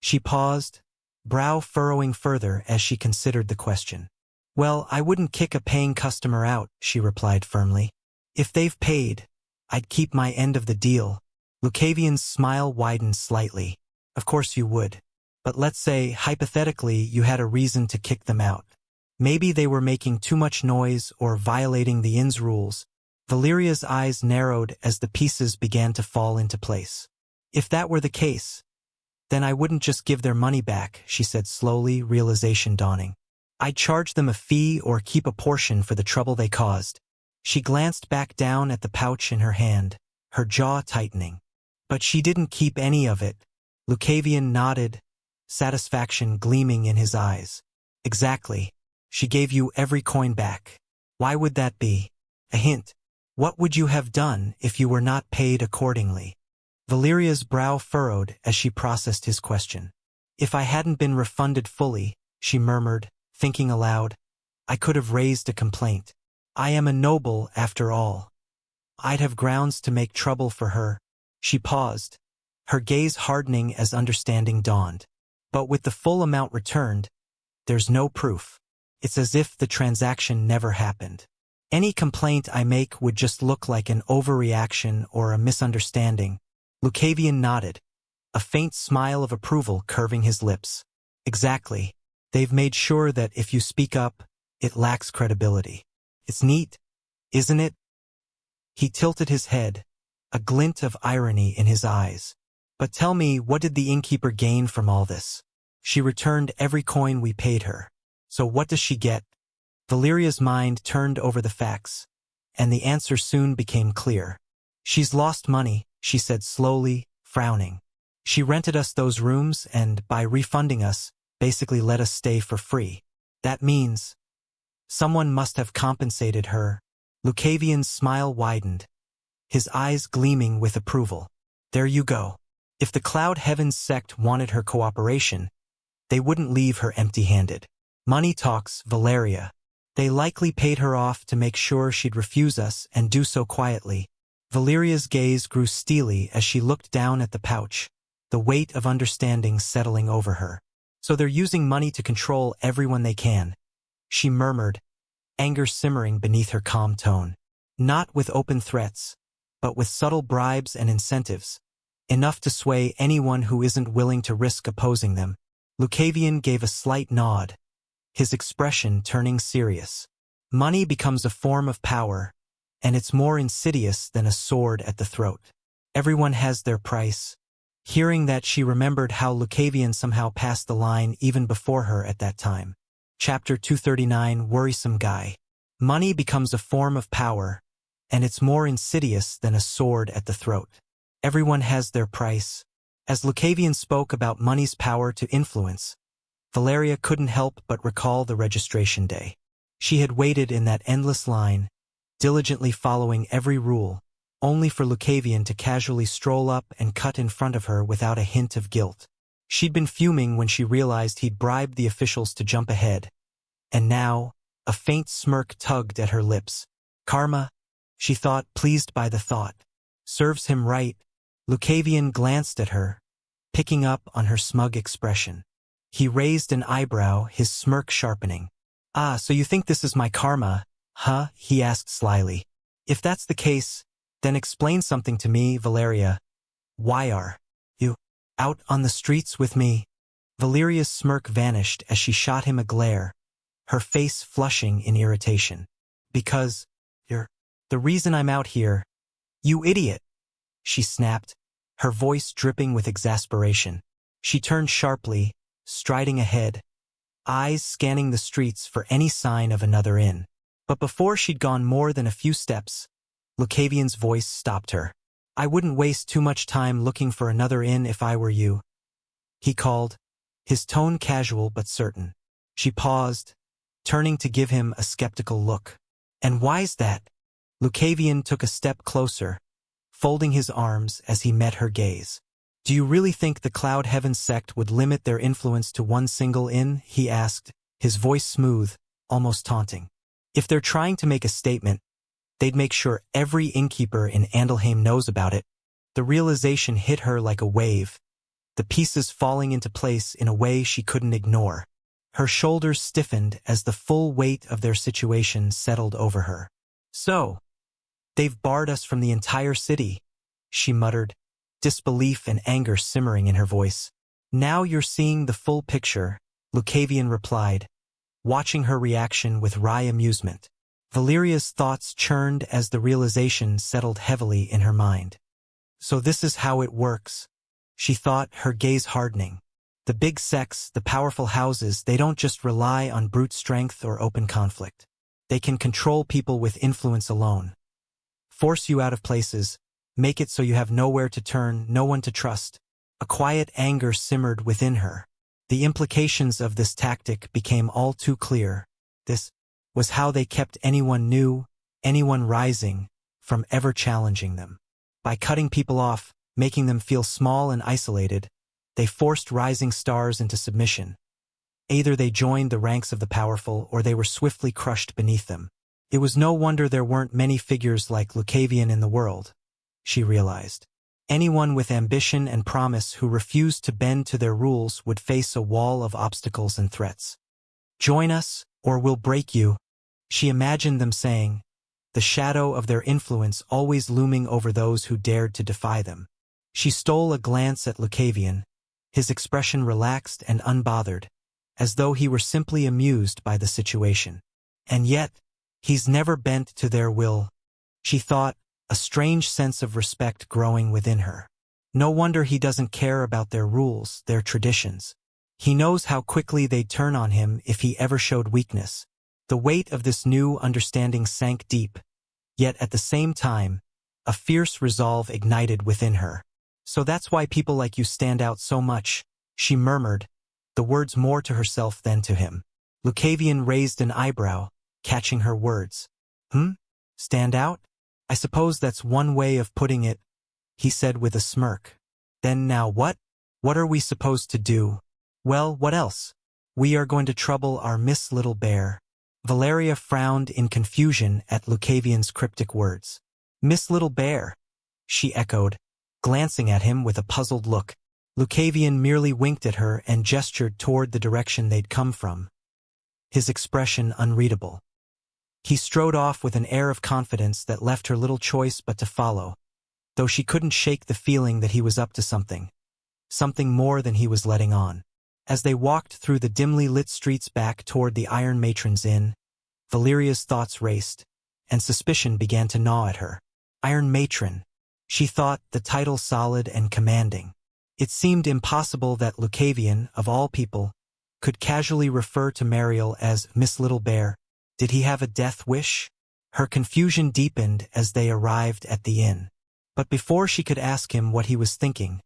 She paused, brow furrowing further as she considered the question. "Well, I wouldn't kick a paying customer out," she replied firmly. "If they've paid, I'd keep my end of the deal." Lucavion's smile widened slightly. "Of course you would. But let's say, hypothetically, you had a reason to kick them out. Maybe they were making too much noise or violating the inn's rules." Valeria's eyes narrowed as the pieces began to fall into place. "If that were the case, then I wouldn't just give their money back," she said slowly, realization dawning. "I'd charge them a fee or keep a portion for the trouble they caused." She glanced back down at the pouch in her hand, her jaw tightening. "But she didn't keep any of it." Lucavion nodded, satisfaction gleaming in his eyes. "Exactly. She gave you every coin back. Why would that be? A hint. What would you have done if you were not paid accordingly?" Valeria's brow furrowed as she processed his question. "If I hadn't been refunded fully," she murmured, thinking aloud, "I could have raised a complaint. I am a noble, after all. I'd have grounds to make trouble for her." She paused, her gaze hardening as understanding dawned. "But with the full amount returned, there's no proof. It's as if the transaction never happened. Any complaint I make would just look like an overreaction or a misunderstanding." Lucavion nodded, a faint smile of approval curving his lips. "Exactly. They've made sure that if you speak up, it lacks credibility. It's neat, isn't it?" He tilted his head, a glint of irony in his eyes. "But tell me, what did the innkeeper gain from all this? She returned every coin we paid her. So what does she get?" Valeria's mind turned over the facts, and the answer soon became clear. "She's lost money," she said slowly, frowning. "She rented us those rooms and, by refunding us, basically let us stay for free. That means someone must have compensated her." Lucavion's smile widened, his eyes gleaming with approval. "There you go. If the Cloud Heavens sect wanted her cooperation, they wouldn't leave her empty-handed. Money talks, Valeria. They likely paid her off to make sure she'd refuse us and do so quietly." Valeria's gaze grew steely as she looked down at the pouch, the weight of understanding settling over her. "So they're using money to control everyone they can," she murmured, anger simmering beneath her calm tone. "Not with open threats, but with subtle bribes and incentives, enough to sway anyone who isn't willing to risk opposing them." Lucavion gave a slight nod, his expression turning serious. "Money becomes a form of power, and it's more insidious than a sword at the throat. Everyone has their price." Hearing that, she remembered how Lucavion somehow passed the line even before her at that time. Chapter 239, Worrisome Guy. Money becomes a form of power, and it's more insidious than a sword at the throat. Everyone has their price. As Lucavion spoke about money's power to influence, Valeria couldn't help but recall the registration day. She had waited in that endless line, diligently following every rule, only for Lucavion to casually stroll up and cut in front of her without a hint of guilt. She'd been fuming when she realized he'd bribed the officials to jump ahead, and now, a faint smirk tugged at her lips. Karma, she thought, pleased by the thought. Serves him right. Lucavion glanced at her, picking up on her smug expression. He raised an eyebrow, his smirk sharpening. Ah, so you think this is my karma, huh? He asked slyly. If that's the case, then explain something to me, Valeria. Why are you out on the streets with me? Valeria's smirk vanished as she shot him a glare, her face flushing in irritation. Because you're the reason I'm out here. You idiot, she snapped, her voice dripping with exasperation. She turned sharply, striding ahead, eyes scanning the streets for any sign of another inn. But before she'd gone more than a few steps, Lucavion's voice stopped her. I wouldn't waste too much time looking for another inn if I were you, he called, his tone casual but certain. She paused, turning to give him a skeptical look. And why's that? Lucavion took a step closer, folding his arms as he met her gaze. Do you really think the Cloud Heaven sect would limit their influence to one single inn? He asked, his voice smooth, almost taunting. If they're trying to make a statement, they'd make sure every innkeeper in Andalheim knows about it. The realization hit her like a wave, the pieces falling into place in a way she couldn't ignore. Her shoulders stiffened as the full weight of their situation settled over her. So, they've barred us from the entire city, she muttered, disbelief and anger simmering in her voice. Now you're seeing the full picture, Lucavion replied, watching her reaction with wry amusement. Valeria's thoughts churned as the realization settled heavily in her mind. So this is how it works, she thought, her gaze hardening. The big sects, the powerful houses, they don't just rely on brute strength or open conflict. They can control people with influence alone. Force you out of places, make it so you have nowhere to turn, no one to trust. A quiet anger simmered within her. The implications of this tactic became all too clear. This was how they kept anyone new, anyone rising, from ever challenging them. By cutting people off, making them feel small and isolated, they forced rising stars into submission. Either they joined the ranks of the powerful or they were swiftly crushed beneath them. It was no wonder there weren't many figures like Lucavion in the world, she realized. Anyone with ambition and promise who refused to bend to their rules would face a wall of obstacles and threats. Join us, or we'll break you, she imagined them saying, the shadow of their influence always looming over those who dared to defy them. She stole a glance at Lucavion, his expression relaxed and unbothered, as though he were simply amused by the situation. And yet, he's never bent to their will, she thought, a strange sense of respect growing within her. No wonder he doesn't care about their rules, their traditions. He knows how quickly they'd turn on him if he ever showed weakness. The weight of this new understanding sank deep, yet at the same time, a fierce resolve ignited within her. So that's why people like you stand out so much, she murmured, the words more to herself than to him. Lucavion raised an eyebrow, catching her words. Stand out? I suppose that's one way of putting it, he said with a smirk. Then now what? What are we supposed to do? Well, what else? We are going to trouble our Miss Little Bear. Valeria frowned in confusion at Lucavion's cryptic words. Miss Little Bear, she echoed, glancing at him with a puzzled look. Lucavion merely winked at her and gestured toward the direction they'd come from, his expression unreadable. He strode off with an air of confidence that left her little choice but to follow, though she couldn't shake the feeling that he was up to something more than he was letting on. As they walked through the dimly lit streets back toward the Iron Matron's Inn, Valeria's thoughts raced, and suspicion began to gnaw at her. Iron Matron, she thought, the title solid and commanding. It seemed impossible that Lucavion, of all people, could casually refer to Mariel as Miss Little Bear. Did he have a death wish? Her confusion deepened as they arrived at the inn. But before she could ask him what he was thinking,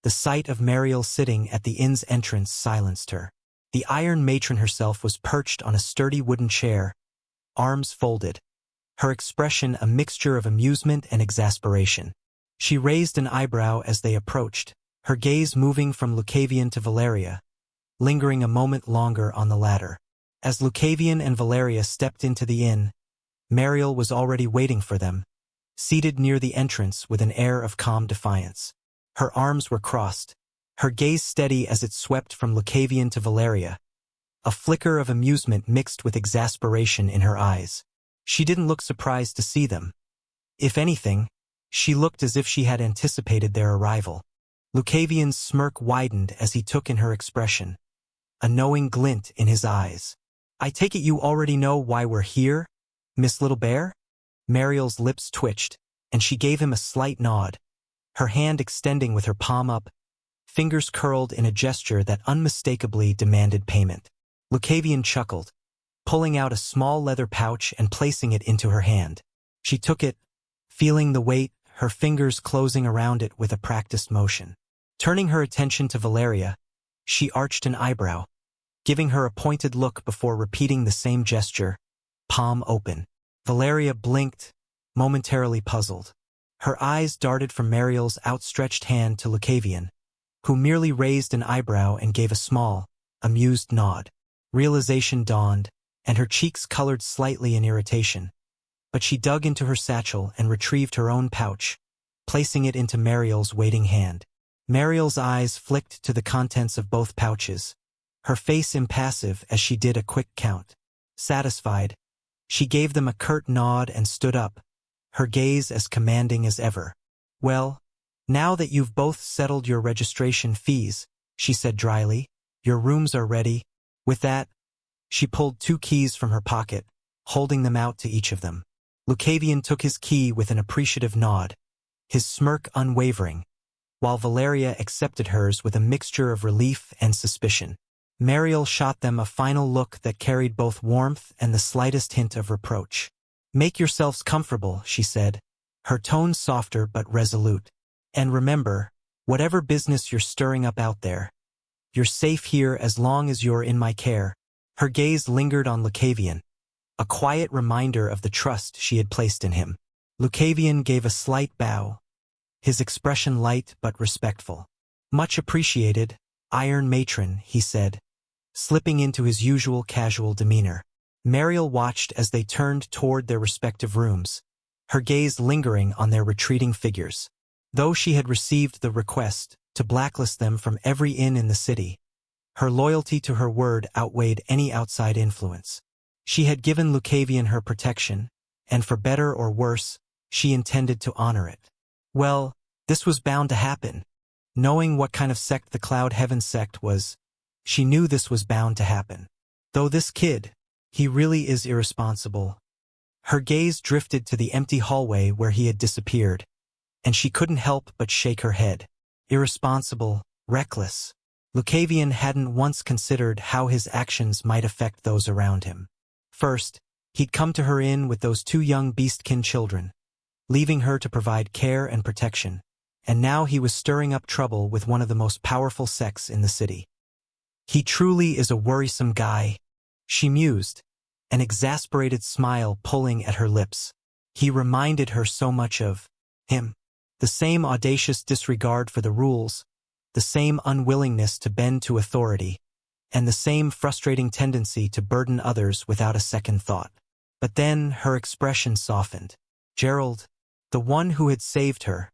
the sight of Mariel sitting at the inn's entrance silenced her. The Iron Matron herself was perched on a sturdy wooden chair, arms folded, her expression a mixture of amusement and exasperation. She raised an eyebrow as they approached, her gaze moving from Lucavion to Valeria, lingering a moment longer on the latter. As Lucavion and Valeria stepped into the inn, Mariel was already waiting for them, seated near the entrance with an air of calm defiance. Her arms were crossed, her gaze steady as it swept from Lucavion to Valeria, a flicker of amusement mixed with exasperation in her eyes. She didn't look surprised to see them. If anything, she looked as if she had anticipated their arrival. Lucavion's smirk widened as he took in her expression, a knowing glint in his eyes. "I take it you already know why we're here, Miss Little Bear?" Mariel's lips twitched, and she gave him a slight nod, her hand extending with her palm up, fingers curled in a gesture that unmistakably demanded payment. Lucavion chuckled, pulling out a small leather pouch and placing it into her hand. She took it, feeling the weight, her fingers closing around it with a practiced motion. Turning her attention to Valeria, she arched an eyebrow, giving her a pointed look before repeating the same gesture, palm open. Valeria blinked, momentarily puzzled. Her eyes darted from Mariel's outstretched hand to Lucavion, who merely raised an eyebrow and gave a small, amused nod. Realization dawned, and her cheeks colored slightly in irritation. But she dug into her satchel and retrieved her own pouch, placing it into Mariel's waiting hand. Mariel's eyes flicked to the contents of both pouches, her face impassive as she did a quick count. Satisfied, she gave them a curt nod and stood up, her gaze as commanding as ever. "Well, now that you've both settled your registration fees," she said dryly, "your rooms are ready." With that, she pulled 2 keys from her pocket, holding them out to each of them. Lucavion took his key with an appreciative nod, his smirk unwavering, while Valeria accepted hers with a mixture of relief and suspicion. Mariel shot them a final look that carried both warmth and the slightest hint of reproach. "Make yourselves comfortable," she said, her tone softer but resolute. "And remember, whatever business you're stirring up out there, you're safe here as long as you're in my care." Her gaze lingered on Lucavion, a quiet reminder of the trust she had placed in him. Lucavion gave a slight bow, his expression light but respectful. "Much appreciated, Iron Matron," he said, slipping into his usual casual demeanor. Mariel watched as they turned toward their respective rooms, her gaze lingering on their retreating figures. Though she had received the request to blacklist them from every inn in the city, her loyalty to her word outweighed any outside influence. She had given Lucavion her protection, and for better or worse, she intended to honor it. Well, this was bound to happen. Knowing what kind of sect the Cloud Heaven sect was, she knew this was bound to happen. Though this kid, he really is irresponsible. Her gaze drifted to the empty hallway where he had disappeared, and she couldn't help but shake her head. Irresponsible, reckless. Lucavion hadn't once considered how his actions might affect those around him. First, he'd come to her inn with those 2 young beastkin children, leaving her to provide care and protection, and now he was stirring up trouble with one of the most powerful sects in the city. He truly is a worrisome guy, she mused, an exasperated smile pulling at her lips. He reminded her so much of him. The same audacious disregard for the rules, the same unwillingness to bend to authority, and the same frustrating tendency to burden others without a second thought. But then her expression softened. Gerald, the one who had saved her,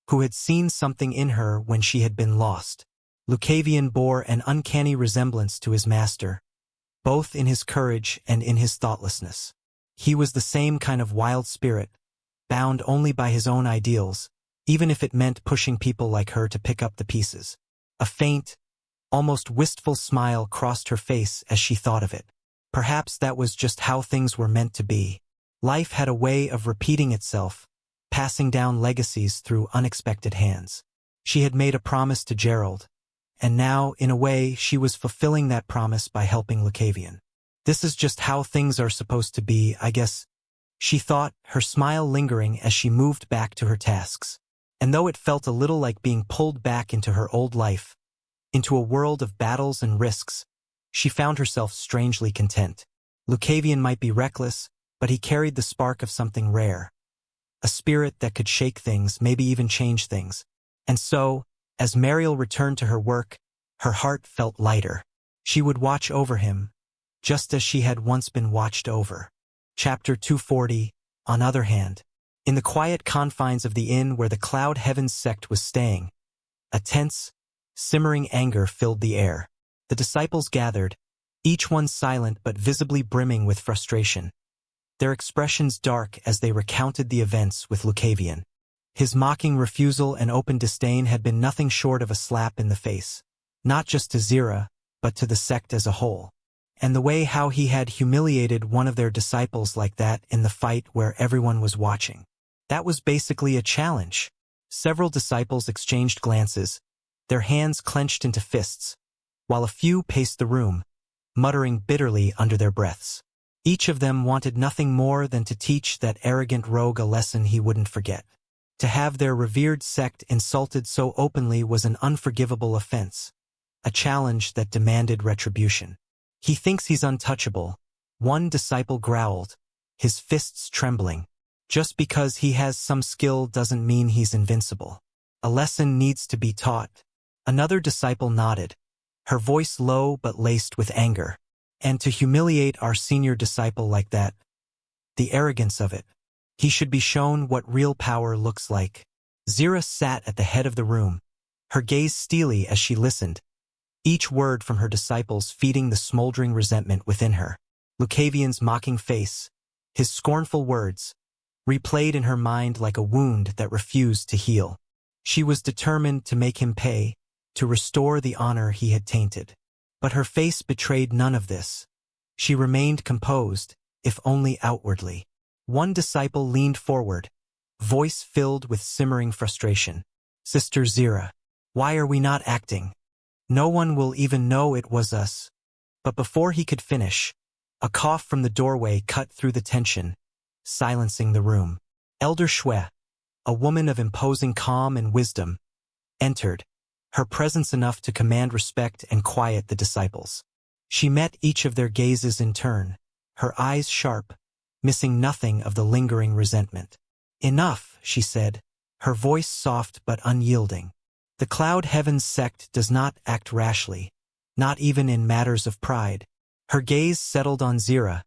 who had seen something in her when she had been lost. Lucavion bore an uncanny resemblance to his master, both in his courage and in his thoughtlessness. He was the same kind of wild spirit, bound only by his own ideals, even if it meant pushing people like her to pick up the pieces. A faint, almost wistful smile crossed her face as she thought of it. Perhaps that was just how things were meant to be. Life had a way of repeating itself, passing down legacies through unexpected hands. She had made a promise to Gerald, and now, in a way, she was fulfilling that promise by helping Lucavion. "This is just how things are supposed to be, I guess," she thought, her smile lingering as she moved back to her tasks. And though it felt a little like being pulled back into her old life, into a world of battles and risks, she found herself strangely content. Lucavion might be reckless, but he carried the spark of something rare. A spirit that could shake things, maybe even change things. And so, as Mariel returned to her work, her heart felt lighter. She would watch over him, just as she had once been watched over. Chapter 240, on other hand. In the quiet confines of the inn where the Cloud Heavens sect was staying, a tense, simmering anger filled the air. The disciples gathered, each one silent but visibly brimming with frustration. Their expressions dark as they recounted the events with Lucavion. His mocking refusal and open disdain had been nothing short of a slap in the face, not just to Zira, but to the sect as a whole. And the way how he had humiliated one of their disciples like that in the fight where everyone was watching. That was basically a challenge. Several disciples exchanged glances, their hands clenched into fists, while a few paced the room, muttering bitterly under their breaths. Each of them wanted nothing more than to teach that arrogant rogue a lesson he wouldn't forget. To have their revered sect insulted so openly was an unforgivable offense, a challenge that demanded retribution. He thinks he's untouchable, one disciple growled, his fists trembling. Just because he has some skill doesn't mean he's invincible. A lesson needs to be taught. Another disciple nodded, her voice low but laced with anger. And to humiliate our senior disciple like that, the arrogance of it. He should be shown what real power looks like. Zira sat at the head of the room, her gaze steely as she listened, each word from her disciples feeding the smoldering resentment within her. Lucavion's mocking face, his scornful words, replayed in her mind like a wound that refused to heal. She was determined to make him pay, to restore the honor he had tainted. But her face betrayed none of this. She remained composed, if only outwardly. One disciple leaned forward, voice filled with simmering frustration. "Sister Zira, why are we not acting? No one will even know it was us." But before he could finish, a cough from the doorway cut through the tension, silencing the room. Elder Shwe, a woman of imposing calm and wisdom, entered, her presence enough to command respect and quiet the disciples. She met each of their gazes in turn, her eyes sharp, missing nothing of the lingering resentment. "Enough," she said, her voice soft but unyielding. "The Cloud Heavens sect does not act rashly, not even in matters of pride." Her gaze settled on Zira,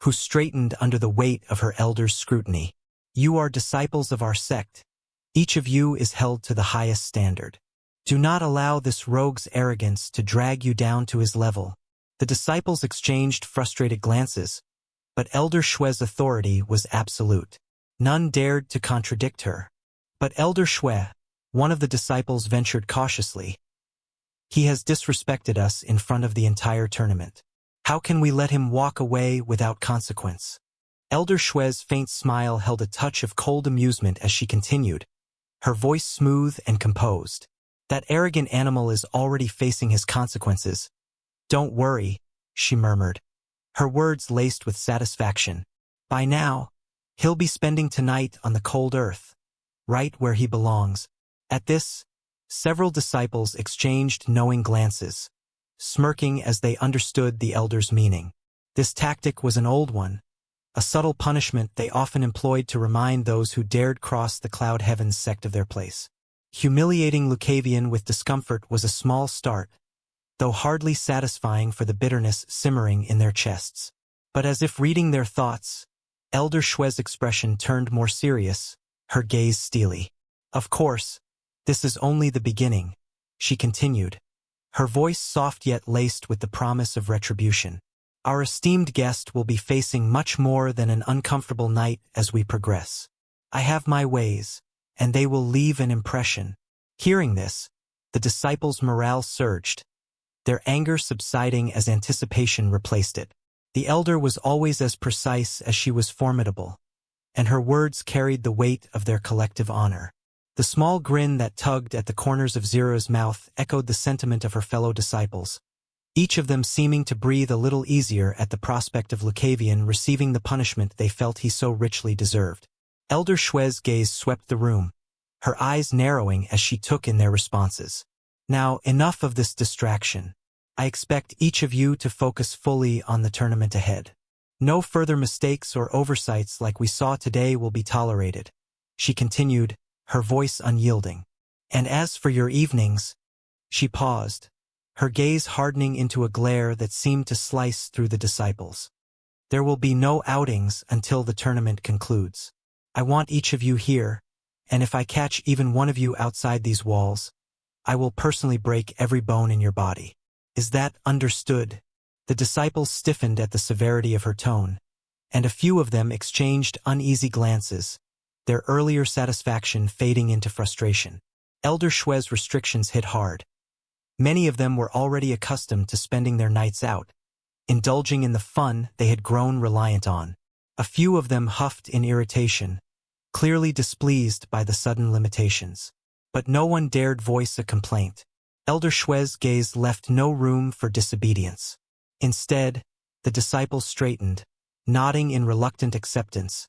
who straightened under the weight of her elders' scrutiny. "You are disciples of our sect. Each of you is held to the highest standard. Do not allow this rogue's arrogance to drag you down to his level." The disciples exchanged frustrated glances, but Elder Shwe's authority was absolute. None dared to contradict her. But Elder Shwe, one of the disciples, ventured cautiously. "He has disrespected us in front of the entire tournament. How can we let him walk away without consequence?" Elder Shwe's faint smile held a touch of cold amusement as she continued, her voice smooth and composed. "That arrogant animal is already facing his consequences. Don't worry," she murmured, her words laced with satisfaction. "By now, he'll be spending tonight on the cold earth, right where he belongs." At this, several disciples exchanged knowing glances, smirking as they understood the elder's meaning. This tactic was an old one, a subtle punishment they often employed to remind those who dared cross the Cloud Heavens sect of their place. Humiliating Lucavion with discomfort was a small start, though hardly satisfying for the bitterness simmering in their chests. But as if reading their thoughts, Elder Shwe's expression turned more serious, her gaze steely. "Of course, this is only the beginning," she continued, her voice soft yet laced with the promise of retribution. "Our esteemed guest will be facing much more than an uncomfortable night as we progress. I have my ways, and they will leave an impression." Hearing this, the disciples' morale surged, their anger subsiding as anticipation replaced it. The elder was always as precise as she was formidable, and her words carried the weight of their collective honor. The small grin that tugged at the corners of Zira's mouth echoed the sentiment of her fellow disciples. each of them seeming to breathe a little easier at the prospect of Lucavion receiving the punishment they felt he so richly deserved. Elder Shue's gaze swept the room, her eyes narrowing as she took in their responses. Now, enough of this distraction. I expect each of you to focus fully on the tournament ahead. No further mistakes or oversights like we saw today will be tolerated, she continued, her voice unyielding. And as for your evenings, she paused, her gaze hardening into a glare that seemed to slice through the disciples. There will be no outings until the tournament concludes. I want each of you here, and if I catch even one of you outside these walls, I will personally break every bone in your body. Is that understood? The disciples stiffened at the severity of her tone, and a few of them exchanged uneasy glances, their earlier satisfaction fading into frustration. Elder Shue's restrictions hit hard. Many of them were already accustomed to spending their nights out, indulging in the fun they had grown reliant on. A few of them huffed in irritation, clearly displeased by the sudden limitations. But no one dared voice a complaint. Elder Shue's gaze left no room for disobedience. Instead, the disciples straightened, nodding in reluctant acceptance,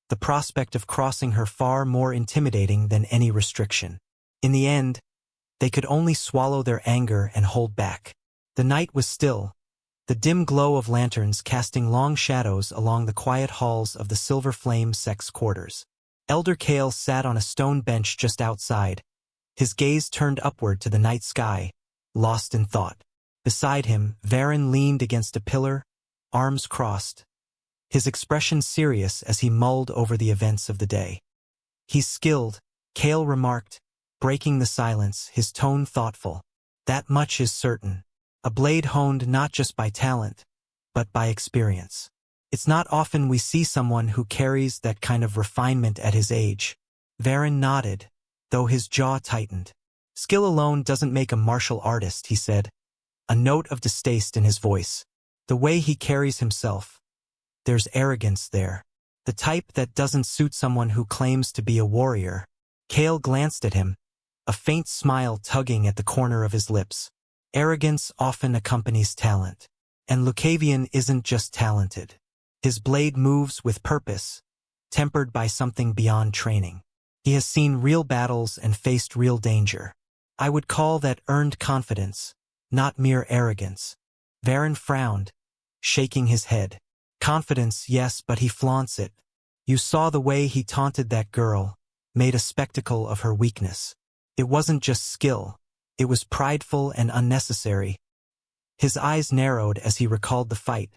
the prospect of crossing her far more intimidating than any restriction. In the end, they could only swallow their anger and hold back. The night was still, the dim glow of lanterns casting long shadows along the quiet halls of the Silver Flame sex quarters. Elder Kale sat on a stone bench just outside, his gaze turned upward to the night sky, lost in thought. Beside him, Varen leaned against a pillar, arms crossed, his expression serious as he mulled over the events of the day. He's skilled, Kale remarked, breaking the silence, his tone thoughtful. That much is certain. A blade honed not just by talent, but by experience. It's not often we see someone who carries that kind of refinement at his age. Varen nodded, though his jaw tightened. Skill alone doesn't make a martial artist, he said, a note of distaste in his voice. The way he carries himself. There's arrogance there. The type that doesn't suit someone who claims to be a warrior. Kale glanced at him, a faint smile tugging at the corner of his lips. Arrogance often accompanies talent. And Lucavion isn't just talented. His blade moves with purpose, tempered by something beyond training. He has seen real battles and faced real danger. I would call that earned confidence, not mere arrogance. Varen frowned, shaking his head. Confidence, yes, but he flaunts it. You saw the way he taunted that girl, made a spectacle of her weakness. It wasn't just skill, it was prideful and unnecessary. His eyes narrowed as he recalled the fight,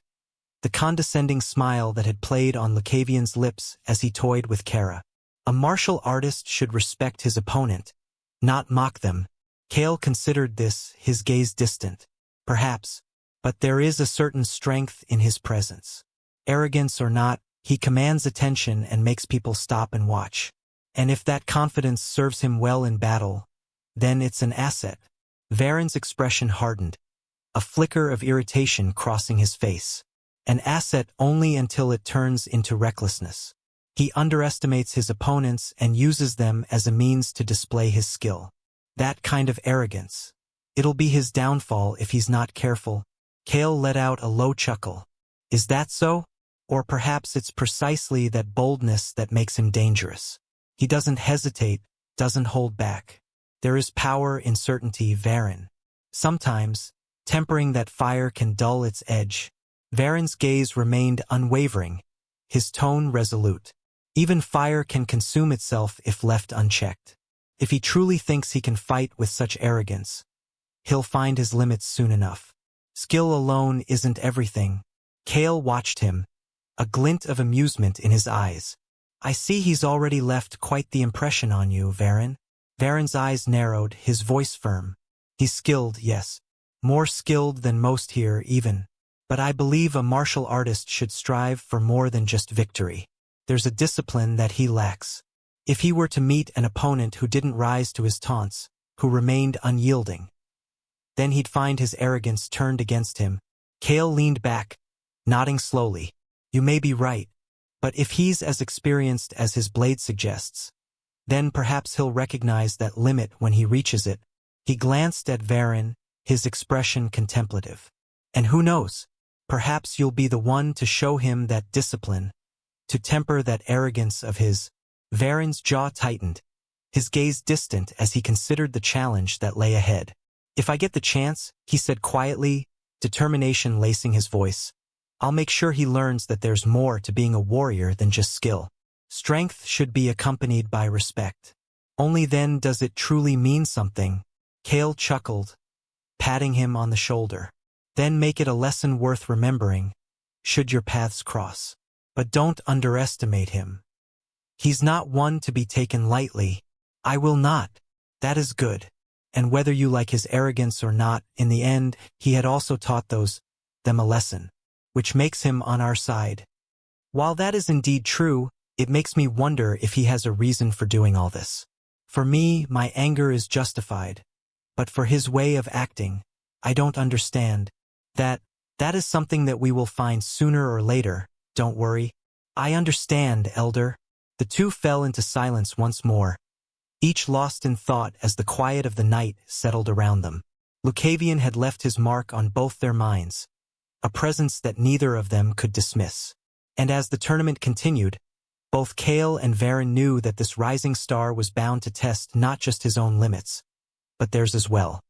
the condescending smile that had played on Lucavion's lips as he toyed with Kara. A martial artist should respect his opponent, not mock them. Kale considered this, his gaze distant. Perhaps, but there is a certain strength in his presence. Arrogance or not, he commands attention and makes people stop and watch. And if that confidence serves him well in battle, then it's an asset. Varen's expression hardened, a flicker of irritation crossing his face. An asset only until it turns into recklessness. He underestimates his opponents and uses them as a means to display his skill. That kind of arrogance. It'll be his downfall if he's not careful. Kale let out a low chuckle. Is that so? Or perhaps it's precisely that boldness that makes him dangerous. He doesn't hesitate, doesn't hold back. There is power in certainty, Varen. Sometimes, tempering that fire can dull its edge. Varen's gaze remained unwavering, his tone resolute. Even fire can consume itself if left unchecked. If he truly thinks he can fight with such arrogance, he'll find his limits soon enough. Skill alone isn't everything. Kale watched him, a glint of amusement in his eyes. I see he's already left quite the impression on you, Varen. Varen's eyes narrowed, his voice firm. He's skilled, yes. More skilled than most here, even. But I believe a martial artist should strive for more than just victory. There's a discipline that he lacks. If he were to meet an opponent who didn't rise to his taunts, who remained unyielding, then he'd find his arrogance turned against him. Kale leaned back, nodding slowly. You may be right, but if he's as experienced as his blade suggests, then perhaps he'll recognize that limit when he reaches it. He glanced at Varen, his expression contemplative. And who knows, perhaps you'll be the one to show him that discipline, to temper that arrogance of his. Varen's jaw tightened, his gaze distant as he considered the challenge that lay ahead. If I get the chance, he said quietly, determination lacing his voice, I'll make sure he learns that there's more to being a warrior than just skill. Strength should be accompanied by respect. Only then does it truly mean something. Kale chuckled, patting him on the shoulder. Then make it a lesson worth remembering, should your paths cross. But don't underestimate him. He's not one to be taken lightly. I will not. That is good. And whether you like his arrogance or not, in the end, he had also taught them a lesson, which makes him on our side. While that is indeed true, it makes me wonder if he has a reason for doing all this. For me, my anger is justified. But for his way of acting, I don't understand. That is something that we will find sooner or later, don't worry. I understand, Elder. The two fell into silence once more, each lost in thought as the quiet of the night settled around them. Lucavion had left his mark on both their minds, a presence that neither of them could dismiss. And as the tournament continued, both Kale and Varen knew that this rising star was bound to test not just his own limits, but theirs as well.